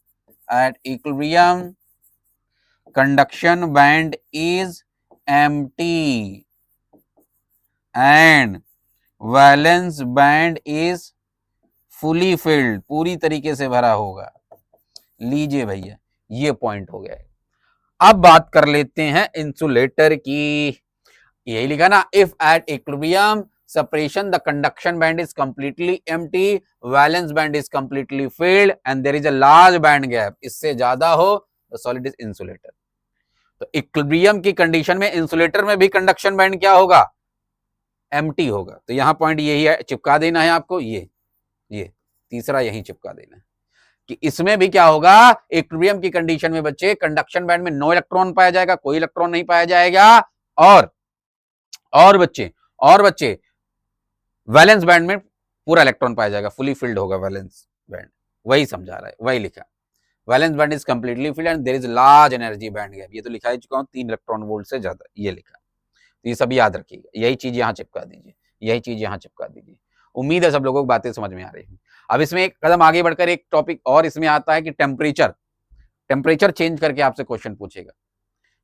Speaker 1: conduction band is empty and valence band is fully filled, पूरी तरीके से भरा होगा। लीजिए भैया, ये पॉइंट हो गया है। अब बात कर लेते हैं इंसुलेटर की। यही लिखा ना, if at equilibrium separation the conduction band is completely empty, valence band is completely filled and there is a large band gap, इससे ज्यादा हो तो solid is insulator। तो इक्विलिब्रियम की कंडीशन में इंसुलेटर में भी कंडक्शन बैंड क्या होगा, एम्प्टी होगा। तो यहां पॉइंट यही है, चिपका देना है आपको, ये तीसरा यही चिपका देना है कि इसमें भी क्या होगा, इक्विलिब्रियम की कंडीशन में बच्चे कंडक्शन बैंड में नो इलेक्ट्रॉन पाया जाएगा, कोई इलेक्ट्रॉन नहीं पाया जाएगा, और बच्चे वैलेंस बैंड में पूरा इलेक्ट्रॉन पाया जाएगा, फुली फिल्ड होगा वैलेंस बैंड। वही समझा रहा है, वही लिखा, valence band is completely filled and there is large energy band gap. ये तो लिखा ही चुका हूं, 3 इलेक्ट्रॉन वोल्ट से ज्यादा, ये लिखा। तो ये सब याद रखिएगा, यही चीज यहां चिपका दीजिए, यही चीज यहां चिपका दीजिए। उम्मीद है सब लोगों को बातें समझ में आ रही है। अब इसमें एक कदम आगे बढ़कर एक टॉपिक और इसमें आता है कि टेम्परेचर चेंज करके आपसे क्वेश्चन पूछेगा।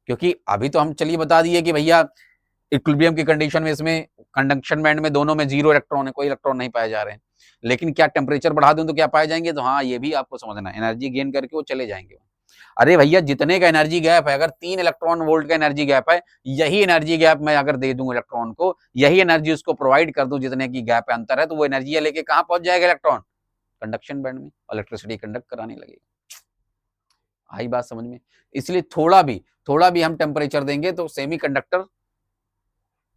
Speaker 1: क्योंकि अभी तो हम चलिए बता दिए कि भैया इक्विलिब्रियम की कंडीशन में इसमें कंडक्शन बैंड में दोनों में 0 इलेक्ट्रॉन है, कोई इलेक्ट्रॉन नहीं पाए जा रहे हैं, लेकिन क्या टेम्परेचर बढ़ा दूं तो क्या पाए जाएंगे, तो हाँ ये भी आपको समझना है, एनर्जी गेन करके वो चले जाएंगे। अरे भैया जितने का एनर्जी गैप है, अगर 3 इलेक्ट्रॉन वोल्ट का एनर्जी गैप है, यही एनर्जी गैप मैं अगर दे दूं इलेक्ट्रॉन को, यही एनर्जी उसको प्रोवाइड कर दूं जितने की गैप अंतर है, तो वो एनर्जी लेके कहां पहुंच जाएगा, इलेक्ट्रॉन कंडक्शन बैंड में, इलेक्ट्रिसिटी कंडक्ट कराने लगेगा। आई बात समझ में। इसलिए थोड़ा भी हम टेम्परेचर देंगे तो सेमी कंडक्टर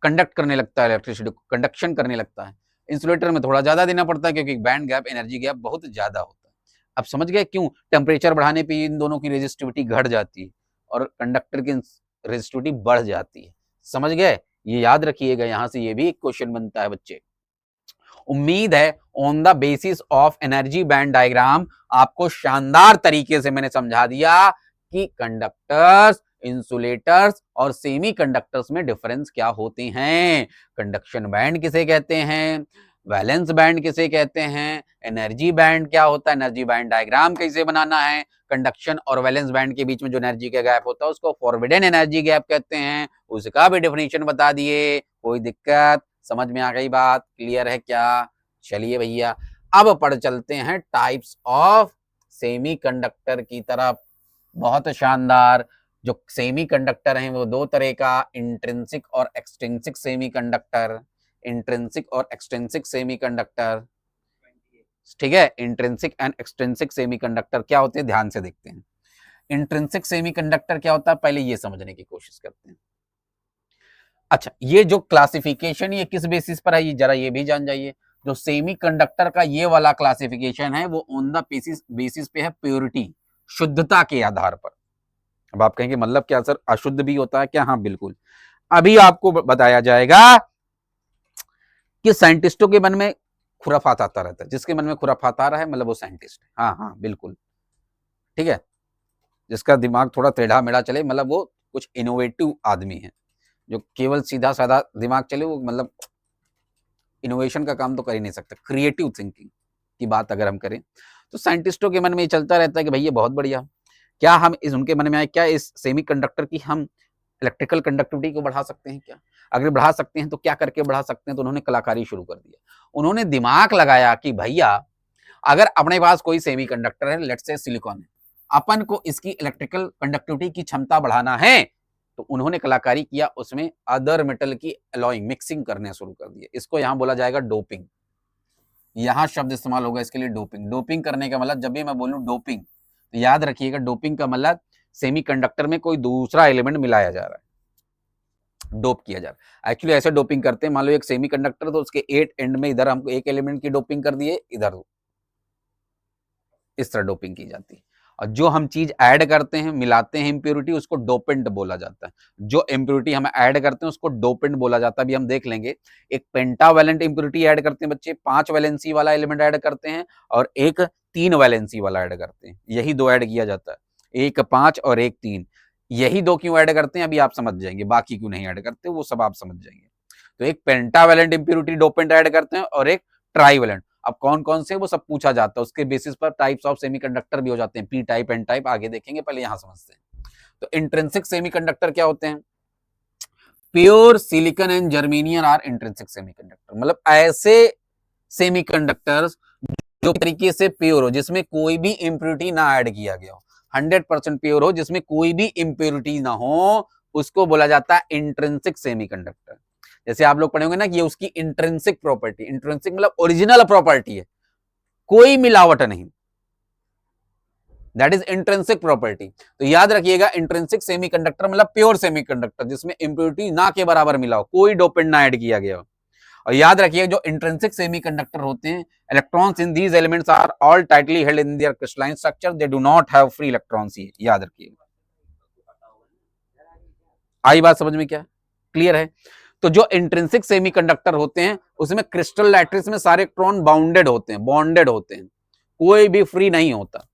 Speaker 1: कंडक्ट करने लगता है, इलेक्ट्रिसिटी को कंडक्शन करने लगता है। इंसुलेटर में थोड़ा ज्यादा देना पड़ता है क्योंकि बैंड गैप, एनर्जी गैप बहुत ज्यादा होता है। अब समझ गए क्यों टेम्परेचर बढ़ाने पे इन दोनों की रेजिस्टिविटी घट जाती है और कंडक्टर की रेजिस्टिविटी बढ़ जाती है। समझ गए, ये याद रखिएगा, यहां से ये भी एक क्वेश्चन बनता है बच्चे। उम्मीद है on the basis of energy band diagram आपको शानदार तरीके से मैंने समझा दिया कि कंडक्टर्स, इंसुलेटर्स और सेमी कंडक्टर्स में डिफरेंस क्या होते हैं, कंडक्शन बैंड किसे कहते हैं, वैलेंस बैंड किसे कहते हैं, एनर्जी बैंड क्या होता है, एनर्जी बैंड डायग्राम कैसे बनाना है, कंडक्शन और वैलेंस बैंड के बीच में जो एनर्जी का गैप होता है उसको फॉरबिडन एनर्जी गैप कहते हैं, उसका भी डेफिनेशन बता दिए। कोई दिक्कत, समझ में आ गई बात, क्लियर है क्या? चलिए भैया अब पढ़ चलते हैं टाइप्स ऑफ सेमी कंडक्टर की तरफ। बहुत शानदार। जो सेमी कंडक्टर हैं वो 2 तरह का, इंट्रिंसिक और एक्सट्रिंसिक सेमी कंडक्टर, इंट्रिंसिक और एक्सट्रिंसिक सेमी कंडक्टर। ठीक है, intrinsic and extrinsic semi conductor क्या होते हैं, ध्यान से देखते हैं। इंट्रिंसिक सेमी कंडक्टर क्या होता है, पहले ये समझने की कोशिश करते हैं। अच्छा, ये जो क्लासिफिकेशन ये किस बेसिस पर है, ये जरा ये भी जान जाइए। जो सेमी कंडक्टर का ये वाला क्लासिफिकेशन है वो ऑन द बेसिस पे है प्योरिटी, शुद्धता के आधार पर। अब आप कहेंगे मतलब क्या सर, अशुद्ध भी होता है क्या? हाँ बिल्कुल, अभी आपको बताया जाएगा कि साइंटिस्टों के मन में खुराफात आता रहता है। जिसके मन में खुराफात आ रहा है मतलब वो साइंटिस्ट है। हाँ हाँ बिल्कुल, ठीक है, जिसका दिमाग थोड़ा टेढ़ा मेढ़ा चले मतलब वो कुछ इनोवेटिव आदमी है। जो केवल सीधा साधा दिमाग चले वो मतलब इनोवेशन का काम तो कर ही नहीं सकता। क्रिएटिव थिंकिंग की बात अगर हम करें तो साइंटिस्टों के मन में ये चलता रहता है कि भाई ये बहुत बढ़िया, क्या हम इस उनके मन में आए क्या इस सेमी कंडक्टर की हम इलेक्ट्रिकल कंडक्टिविटी को बढ़ा सकते हैं क्या? अगर बढ़ा सकते हैं तो क्या करके बढ़ा सकते हैं? तो उन्होंने कलाकारी शुरू कर दिया। उन्होंने दिमाग लगाया कि भैया अगर अपने पास कोई सेमी कंडक्टर है, लेट्स से सिलिकॉन है, अपन को इसकी इलेक्ट्रिकल कंडक्टिविटी की क्षमता बढ़ाना है, तो उन्होंने कलाकारी किया, उसमें अदर मेटल की अलॉइंग मिक्सिंग करने शुरू कर दिए। इसको यहां बोला जाएगा डोपिंग। यहां शब्द इस्तेमाल होगा इसके लिए डोपिंग। डोपिंग करने का मतलब, जब भी मैं बोलूं डोपिंग तो याद रखिएगा डोपिंग का मतलब सेमीकंडक्टर में कोई दूसरा एलिमेंट मिलाया जा रहा है, डोप किया जा रहा है। एक्चुअली ऐसे डोपिंग करते हैं, मान लो एक सेमीकंडक्टर तो उसके 8 एंड में इधर हम एक एलिमेंट की डोपिंग कर दिए, इधर इस तरह डोपिंग की जाती है। और जो हम चीज ऐड करते हैं, मिलाते हैं इंप्योरिटी, उसको डोपेंट बोला जाता है। जो इंप्योरिटी हम ऐड करते हैं उसको डोपेंट बोला जाता है। अभी हम देख लेंगे, एक पेंटावैलेंट इंप्योरिटी ऐड करते हैं बच्चे, 5 वैलेंसी वाला एलिमेंट ऐड करते हैं, और एक 3 वैलेंसी वाला ऐड करते हैं। यही दो ऐड किया जाता है, एक 5 और एक 3। यही दो क्यों ऐड करते हैं अभी आप समझ जाएंगे, बाकी क्यों नहीं ऐड करते वो सब आप समझ जाएंगे। तो एक पेंटावैलेंट इंप्योरिटी डोपेंट ऐड करते हैं और एक ट्राईवैलेंट। अब कौन कौन से वो सब पूछा जाता है, उसके बेसिस पर टाइप्स ऑफ सेमीकंडक्टर भी हो जाते हैं, पी टाइप, एन टाइप, आगे देखेंगे, पहले यहां समझते हैं। तो इंट्रिंसिक सेमीकंडक्टर क्या होते हैं? Pure silicon and germanium are intrinsic semiconductor. मतलब ऐसे सेमीकंडक्टर्स जो तरीके से प्योर हो, जिसमें कोई भी इंप्योरिटी ना ऐड किया गया हो, 100% प्योर हो, जिसमें कोई भी इंप्योरिटी ना हो, उसको बोला जाता है इंट्रिंसिक सेमीकंडक्टर। जैसे आप लोग पढ़ेंगे ना कि ये उसकी इंट्रिंसिक प्रॉपर्टी, इंट्रिंसिक मतलब ओरिजिनल प्रॉपर्टी है, कोई मिलावट नहीं, दैट इज इंट्रिंसिक प्रॉपर्टी। तो याद रखिएगा इंट्रिंसिक सेमीकंडक्टर मतलब प्योर सेमीकंडक्टर, जिसमें इंप्योरिटी ना के बराबर मिला हो, कोई डोपेंट ना ऐड किया गया हो। और याद रखिए जो इंट्रिंसिक सेमीकंडक्टर होते हैं, electrons in these elements are all tightly held in their crystalline structure, they do not have free electrons. ये याद रखिए। आई बात समझ में? क्या क्लियर है? तो जो इंट्रिंसिक सेमीकंडक्टर होते हैं उसमें क्रिस्टल लैट्रिक्स में सारे इलेक्ट्रॉन बाउंडेड होते हैं, बॉन्डेड होते हैं, कोई भी फ्री नहीं होता।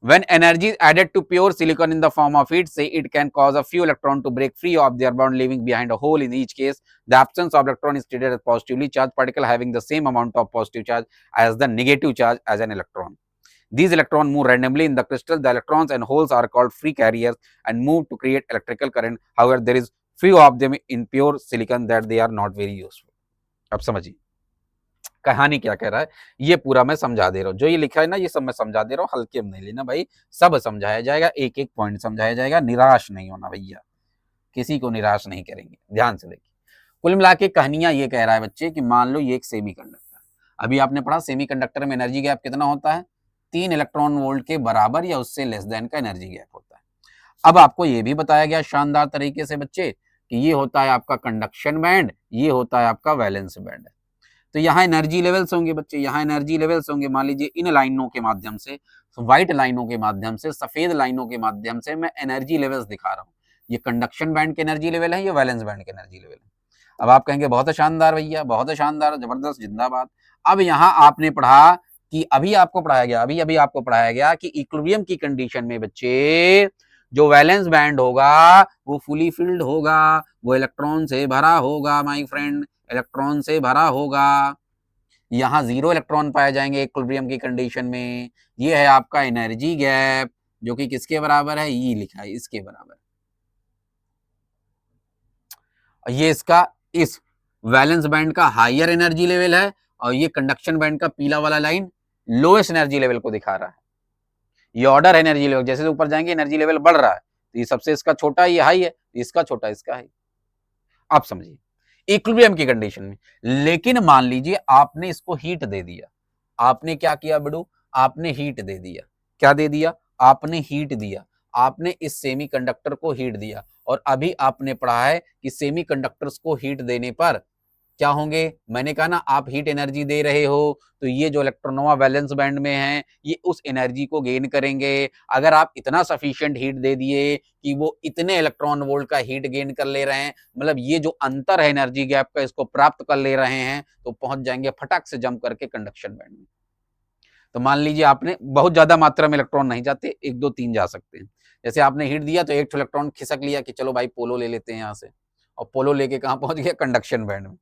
Speaker 1: When energy is added to pure silicon in the form of heat, say it can cause a few electrons to break free of their bond, leaving behind a hole. In each case, the absence of electron is treated as positively charged particle having the same amount of positive charge as the negative charge as an electron. These electrons move randomly in the crystal. The electrons and holes are called free carriers and move to create electrical current. However, there is few of them in pure silicon that they are not very useful. अब समझिए कहानी क्या कह रहा है, ये पूरा मैं समझा दे रहा हूँ। जो ये लिखा है ना, ये सब मैं समझा दे रहा हूँ, हल्के में नहीं लेना भाई, सब समझाया जाएगा, एक एक पॉइंट समझाया जाएगा, निराश नहीं होना भैया, किसी को निराश नहीं करेंगे। ध्यान से देखिए, कुल मिला के कहानियां ये कह रहा है बच्चे कि मान लो ये एक सेमीकंडक्टर, अभी आपने पढ़ा सेमीकंडक्टर में एनर्जी गैप कितना होता है, 3 इलेक्ट्रॉन वोल्ट के बराबर या उससे लेस देन का एनर्जी गैप होता है। अब आपको ये भी बताया गया शानदार तरीके से बच्चे कि ये होता है आपका कंडक्शन बैंड, ये होता है आपका वैलेंस बैंड। तो यहाँ एनर्जी लेवल्स होंगे बच्चे, यहाँ एनर्जी लेवल्स होंगे। मान लीजिए इन लाइनों के माध्यम से, व्हाइट लाइनों के माध्यम से, सफेद लाइनों के माध्यम से मैं एनर्जी लेवल्स दिखा रहा हूँ। ये कंडक्शन बैंड के एनर्जी लेवल है, ये वैलेंस बैंड के एनर्जी लेवल है। अब आप कहेंगे बहुत शानदार भैया, बहुत शानदार, जबरदस्त, जिंदाबाद। अब यहाँ आपने पढ़ा कि अभी आपको पढ़ाया गया, अभी आपको पढ़ाया गया कि इक्विलिब्रियम की कंडीशन में बच्चे जो वैलेंस बैंड होगा वो फुली फिल्ड होगा, वो इलेक्ट्रॉन से भरा होगा माय फ्रेंड, इलेक्ट्रॉन से भरा होगा। यहां 0 इलेक्ट्रॉन पाए जाएंगे इक्विलिब्रियम की कंडीशन में। ये है आपका एनर्जी गैप, जो कि किसके बराबर है, ये लिखा है, इसके बराबर। ये इसका, इस वैलेंस बैंड का हायर एनर्जी लेवल है, और ये कंडक्शन बैंड का पीला वाला लाइन लोएस्ट एनर्जी लेवल को दिखा रहा है। ये ऑर्डर एनर्जी लेवल, जैसे ऊपर जाएंगे एनर्जी लेवल बढ़ रहा है, तो ये सबसे इसका छोटा, ये हाई है, इसका छोटा, इसका हाई। आप समझिए इक्विलिब्रियम की कंडीशन में। लेकिन मान लीजिए आपने इसको हीट दे दिया, आपने क्या किया बेडू, आपने हीट दे दिया। क्या दे दिया? आपने हीट दिया, आपने इस सेमीकंडक्टर को हीट दिया। और अभी आपने पढ़ा है कि सेमीकंडक्टर्स को हीट देने पर क्या होंगे, मैंने कहा ना आप हीट एनर्जी दे रहे हो, तो ये जो इलेक्ट्रॉनोवा वैलेंस बैंड में है ये उस एनर्जी को गेन करेंगे। अगर आप इतना सफिशिएंट हीट दे दिए कि वो इतने इलेक्ट्रॉन वोल्ट का हीट गेन कर ले रहे हैं, मतलब ये जो अंतर है एनर्जी गैप का, इसको प्राप्त कर ले रहे हैं, तो पहुंच जाएंगे फटाक से जंप करके कंडक्शन बैंड में। तो मान लीजिए आपने बहुत ज्यादा मात्रा में इलेक्ट्रॉन नहीं जाते, 1 2 3 जा सकते हैं। जैसे आपने हीट दिया तो एक इलेक्ट्रॉन खिसक लिया कि चलो भाई पोलो ले लेते हैं यहाँ से, और पोलो लेके कहाँ पहुंच गया, कंडक्शन बैंड में।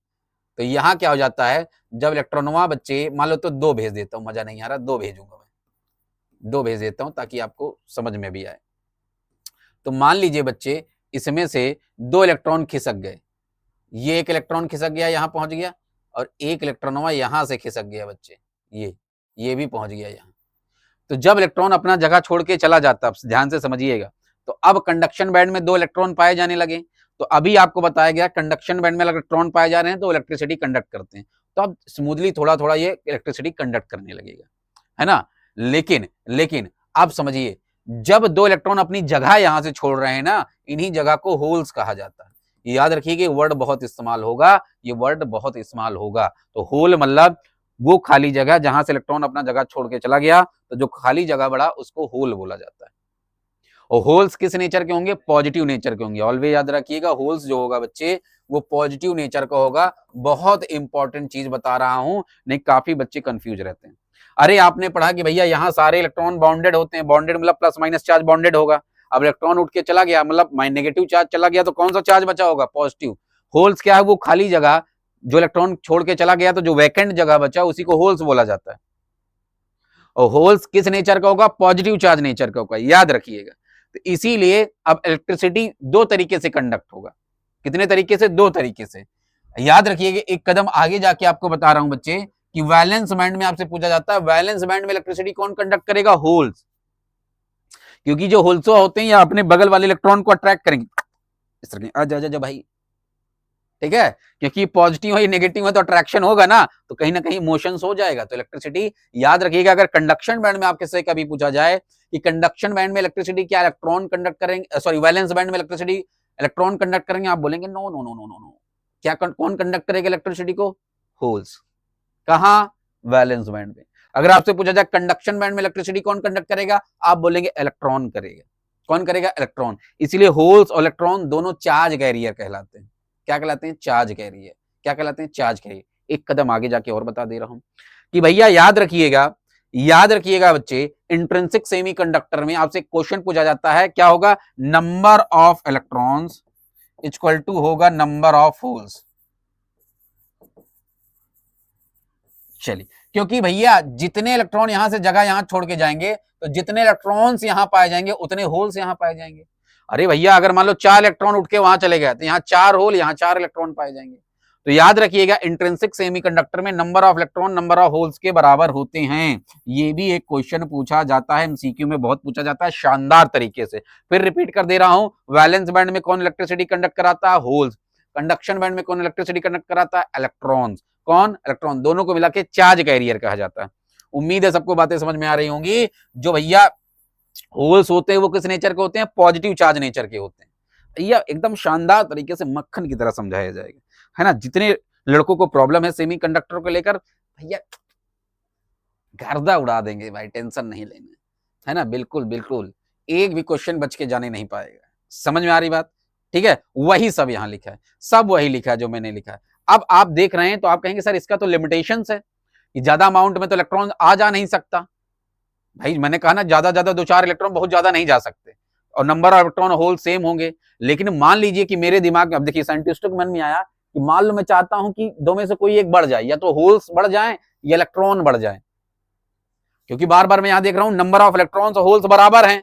Speaker 1: तो यहाँ क्या हो जाता है, जब इलेक्ट्रॉनवा बच्चे, मान लो तो 2 भेज देता हूँ, मजा नहीं आ रहा, 2 भेजूंगा मैं, 2 भेज देता हूँ ताकि आपको समझ में भी आए। तो मान लीजिए बच्चे इसमें से 2 इलेक्ट्रॉन खिसक गए, ये एक इलेक्ट्रॉन खिसक गया यहाँ पहुंच गया, और एक इलेक्ट्रॉनवा यहाँ से खिसक गया बच्चे, ये भी पहुंच गया यहाँ। तो जब इलेक्ट्रॉन अपना जगह छोड़ के चला जाता है, ध्यान से समझिएगा, तो अब कंडक्शन बैंड में 2 इलेक्ट्रॉन पाए जाने लगे। तो अभी आपको बताया गया कंडक्शन बैंड में इलेक्ट्रॉन पाए जा रहे हैं तो इलेक्ट्रिसिटी कंडक्ट करते हैं, तो अब स्मूथली थोड़ा थोड़ा ये इलेक्ट्रिसिटी कंडक्ट करने लगेगा, है ना। लेकिन लेकिन अब समझिए, जब दो इलेक्ट्रॉन अपनी जगह यहां से छोड़ रहे हैं ना, इन्हीं जगह को होल्स कहा जाता है। याद रखिए वर्ड बहुत इस्तेमाल होगा, ये वर्ड बहुत इस्तेमाल होगा। तो होल मतलब वो खाली जगह जहां से इलेक्ट्रॉन अपना जगह छोड़ के चला गया, तो जो खाली जगह बढ़ा उसको होल बोला जाता है। और होल्स किस नेचर के होंगे? पॉजिटिव नेचर के होंगे। ऑलवेज याद रखिएगा, होल्स जो होगा बच्चे वो पॉजिटिव नेचर का होगा। बहुत इंपॉर्टेंट चीज बता रहा हूं, नहीं काफी बच्चे कंफ्यूज रहते हैं। अरे आपने पढ़ा कि भैया यहां सारे इलेक्ट्रॉन बॉन्डेड होते हैं, बॉन्डेड मतलब प्लस माइनस चार्ज बॉन्डेड होगा। अब इलेक्ट्रॉन उठ के चला गया, मतलब नेगेटिव चार्ज चला गया, तो कौन सा चार्ज बचा होगा? पॉजिटिव। होल्स क्या है? वो खाली जगह जो इलेक्ट्रॉन छोड़ के चला गया, तो जो वैकेंट जगह बचा उसी को होल्स बोला जाता है। और होल्स किस नेचर का होगा? पॉजिटिव चार्ज नेचर का होगा, याद रखिएगा। तो इसीलिए अब इलेक्ट्रिसिटी दो तरीके से कंडक्ट होगा। कितने तरीके से? दो तरीके से। याद रखिएगा, एक कदम आगे जाके आपको बता रहा हूं बच्चे कि वैलेंस बैंड में आपसे पूछा जाता है, वैलेंस बैंड में इलेक्ट्रिसिटी कौन कंडक्ट करेगा? होल्स। क्योंकि जो होल्स होते हैं या अपने बगल वाले इलेक्ट्रॉन को अट्रैक्ट करेंगे, इस तरह आजा जा भाई, ठीक है। क्योंकि पॉजिटिव है नेगेटिव है तो अट्रैक्शन होगा ना, तो कहीं ना कहीं मोशन हो जाएगा। तो इलेक्ट्रिसिटी याद रखिएगा, अगर कंडक्शन बैंड में आपके से कभी पूछा जाए कि कंडक्शन बैंड में इलेक्ट्रिसिटी क्या इलेक्ट्रॉन कंडक्ट करेंगे, सॉरी वैलेंस बैंड में इलेक्ट्रिसिटी इलेक्ट्रॉन कंडक्ट करेंगे, आप बोलेंगे no no no no no no. क्या कौन कंडक्ट करेगा इलेक्ट्रिसिटी को? होल्स। कहां? वैलेंस बैंड में। अगर आपसे पूछा जाए कंडक्शन बैंड में इलेक्ट्रिसिटी कौन कंडक्ट करेगा, आप बोलेंगे इलेक्ट्रॉन करेगा। कौन करेगा? इलेक्ट्रॉन। इसीलिए होल्स और इलेक्ट्रॉन दोनों चार्ज कैरियर कहलाते हैं। क्या कहलाते हैं? Charge carrier. क्या कहलाते हैं? Charge carrier. एक कदम आगे जाके और बता दे रहा हूं कि भैया याद रखिएगा बच्चे, इंट्रिंसिक सेमीकंडक्टर में आपसे क्वेश्चन पूछा जाता है, क्या होगा? Number of electrons equal to होगा नंबर ऑफ होल्स। चलिए, क्योंकि भैया जितने इलेक्ट्रॉन यहां से जगह यहां छोड़ के जाएंगे, तो जितने इलेक्ट्रॉन्स यहां पाए जाएंगे उतने होल्स यहां पाए जाएंगे। अरे भैया अगर मान लो 4 इलेक्ट्रॉन उठ के वहां चले गए, तो यहाँ 4 होल, यहाँ 4 इलेक्ट्रॉन पाए जाएंगे। तो याद रखिएगा, इंट्रिंसिक सेमीकंडक्टर में number of electron number of holes के बराबर होते हैं। ये भी एक क्वेश्चन पूछा जाता है, एमसीक्यू में बहुत पूछा जाता है शानदार तरीके से। फिर रिपीट कर दे रहा हूं, वैलेंस बैंड में कौन इलेक्ट्रिसिटी कंडक्ट कराता है? होल्स। कंडक्शन बैंड में कौन इलेक्ट्रिसिटी कंडक्ट कराता है? इलेक्ट्रॉन्स। कौन? इलेक्ट्रॉन। दोनों को मिला के चार्ज कैरियर कहा जाता है। उम्मीद है सबको बातें समझ में आ रही होंगी। जो भैया होल्स होते हैं वो किस नेचर के होते हैं? पॉजिटिव चार्ज नेचर के होते हैं। भैया एकदम शानदार तरीके से मक्खन की तरह समझाया जाएगा, है ना। जितने लड़कों को प्रॉब्लम है सेमीकंडक्टर को लेकर, भैया गर्दा उड़ा देंगे भाई, टेंशन नहीं लेना, है ना। बिल्कुल बिल्कुल, एक भी क्वेश्चन बच के जाने नहीं पाएगा। समझ में आ रही बात? ठीक है, वही सब यहाँ लिखा है, सब वही लिखा है जो मैंने लिखा है। अब आप देख रहे हैं तो आप कहेंगे सर इसका तो लिमिटेशंस है कि ज्यादा अमाउंट में तो इलेक्ट्रॉन आ जा नहीं सकता। भाई मैंने कहा ना, ज्यादा 2-4 इलेक्ट्रॉन बहुत ज्यादा नहीं जा सकते, और number of electron hole same होंगे। लेकिन मान लीजिए कि मेरे दिमाग में, अब देखिए साइंटिस्टों के मन में आया कि मान लो मैं चाहता हूं कि दो में से कोई एक बढ़ जाए, या तो होल्स बढ़ जाए या इलेक्ट्रॉन बढ़ जाए। क्योंकि बार बार मैं यहां देख रहा हूं नंबर ऑफ इलेक्ट्रॉन्स और होल्स बराबर हैं।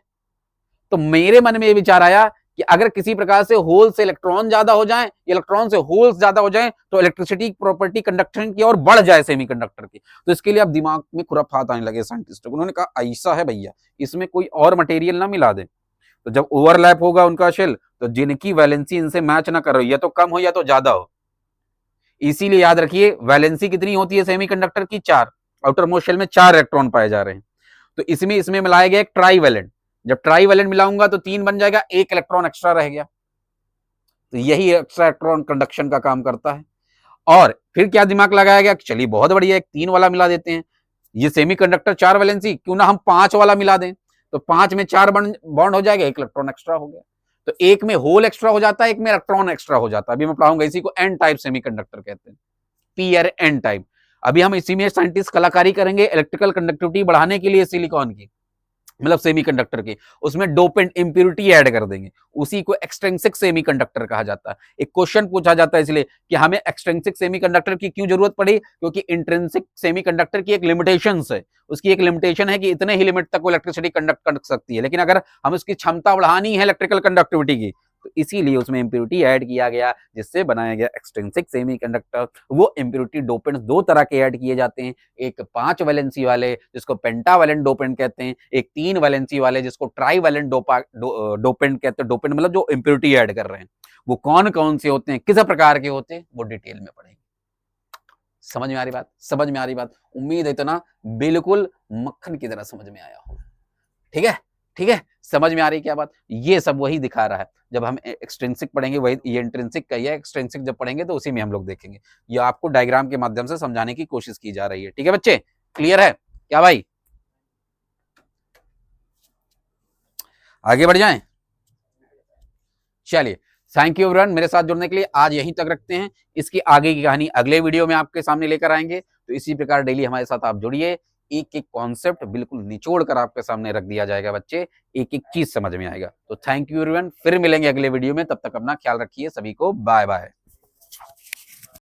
Speaker 1: तो मेरे मन में ये विचार आया कि अगर किसी प्रकार से होल से इलेक्ट्रॉन ज्यादा हो जाए, इलेक्ट्रॉन से होल्स ज्यादा हो जाए, तो इलेक्ट्रिसिटी प्रॉपर्टी कंडक्शन की और बढ़ जाए सेमीकंडक्टर की। तो इसके लिए अब दिमाग में खुराफात आने लगे साइंटिस्टों को। उन्होंने कहा ऐसा है भैया, इसमें कोई और मटेरियल ना मिला दे, तो जब ओवरलैप होगा उनका शेल, तो जिनकी वैलेंसी इनसे मैच ना कर रही है, या तो कम हो या तो ज्यादा हो। इसीलिए याद रखिए, वैलेंसी कितनी होती है सेमीकंडक्टर की? 4। आउटर मोस्ट शेल में 4 इलेक्ट्रॉन पाए जा रहे हैं। तो इसमें मिलाया गया एक ट्राईवैलेंट। जब ट्राईवैलेंट मिलाऊंगा तो 3 बन जाएगा, एक इलेक्ट्रॉन एक्स्ट्रा रह गया। तो यही एक्स्ट्रा इलेक्ट्रॉन कंडक्शन का काम करता है। और फिर क्या दिमाग लगाया गया, चलिए बहुत बढ़िया, एक 3 वाला मिला देते हैं। ये सेमीकंडक्टर 4 वैलेंसी, क्यों ना हम 5 वाला मिला दें। तो 5 में 4 बॉन्ड हो जाएगा, एक इलेक्ट्रॉन एक्स्ट्रा हो गया। तो एक में होल एक्स्ट्रा हो जाता है, एक में इलेक्ट्रॉन एक्स्ट्रा हो जाता है। अभी मैं पढ़ाऊंगा, इसी को एन टाइप सेमीकंडक्टर कहते हैं, पी और एन टाइप। अभी हम इसी में साइंटिस्ट कलाकारी करेंगे इलेक्ट्रिकल कंडक्टिविटी बढ़ाने के लिए सिलिकॉन की, मतलब सेमीकंडक्टर की। उसमें डोपेंट इंप्योरिटी ऐड कर देंगे, उसी को एक्सट्रिंसिक सेमीकंडक्टर कहा जाता है। एक क्वेश्चन पूछा जाता है इसलिए कि हमें एक्सट्रिंसिक सेमीकंडक्टर की क्यों जरूरत पड़ी, क्योंकि इंट्रिंसिक सेमीकंडक्टर की एक लिमिटेशंस है। उसकी एक लिमिटेशन है कि इतने ही लिमिट तक वो इलेक्ट्रिसिटी कंडक्ट कर सकती है। लेकिन अगर हम उसकी क्षमता बढ़ानी है इलेक्ट्रिकल कंडक्टिविटी की, तो इसीलिए उसमें इंप्योरिटी ऐड किया गया, जिससे बनाया गया एक्सट्रिंसिक सेमीकंडक्टर। वो इंप्योरिटी डोपेंट्स 2 तरह के ऐड किए जाते हैं, एक 5 वैलेंसी वाले जिसको पेंटावैलेंट डोपेंट कहते हैं, एक 3 वैलेंसी वाले जिसको ट्राईवैलेंट डोपेंट कहते हैं। डोपेंट मतलब जो इंप्योरिटी ऐड कर रहे हैं। वो कौन कौन से होते हैं, किस प्रकार के होते हैं, वो डिटेल में पढ़ेंगे। समझ में आ रही बात, समझ में आ रही बात। उम्मीद है इतना बिल्कुल मक्खन की तरह समझ में आया होगा। ठीक है, ठीक है, समझ में आ रही क्या बात। ये सब वही दिखा रहा है। जब हम एक्सट्रिंसिक पढ़ेंगे वही, ये इंट्रिंसिक का ही है, एक्सट्रिंसिक जब पढ़ेंगे तो उसी में हम लोग देखेंगे। ये आपको डायग्राम के माध्यम से समझाने की कोशिश की जा रही है। ठीक है बच्चे, क्लियर है क्या भाई? आगे बढ़ जाएं। चलिए, थैंक यू एवरीवन मेरे साथ जुड़ने के लिए। आज यहीं तक रखते हैं, इसकी आगे की कहानी अगले वीडियो में आपके सामने लेकर आएंगे। तो इसी प्रकार डेली हमारे साथ आप जुड़िए, एक एक कॉन्सेप्ट बिल्कुल निचोड़ कर आपके सामने रख दिया जाएगा बच्चे, एक एक चीज समझ में आएगा। तो थैंक यू एवरीवन, फिर मिलेंगे अगले वीडियो में, तब तक अपना ख्याल रखिए। सभी को बाय बाय।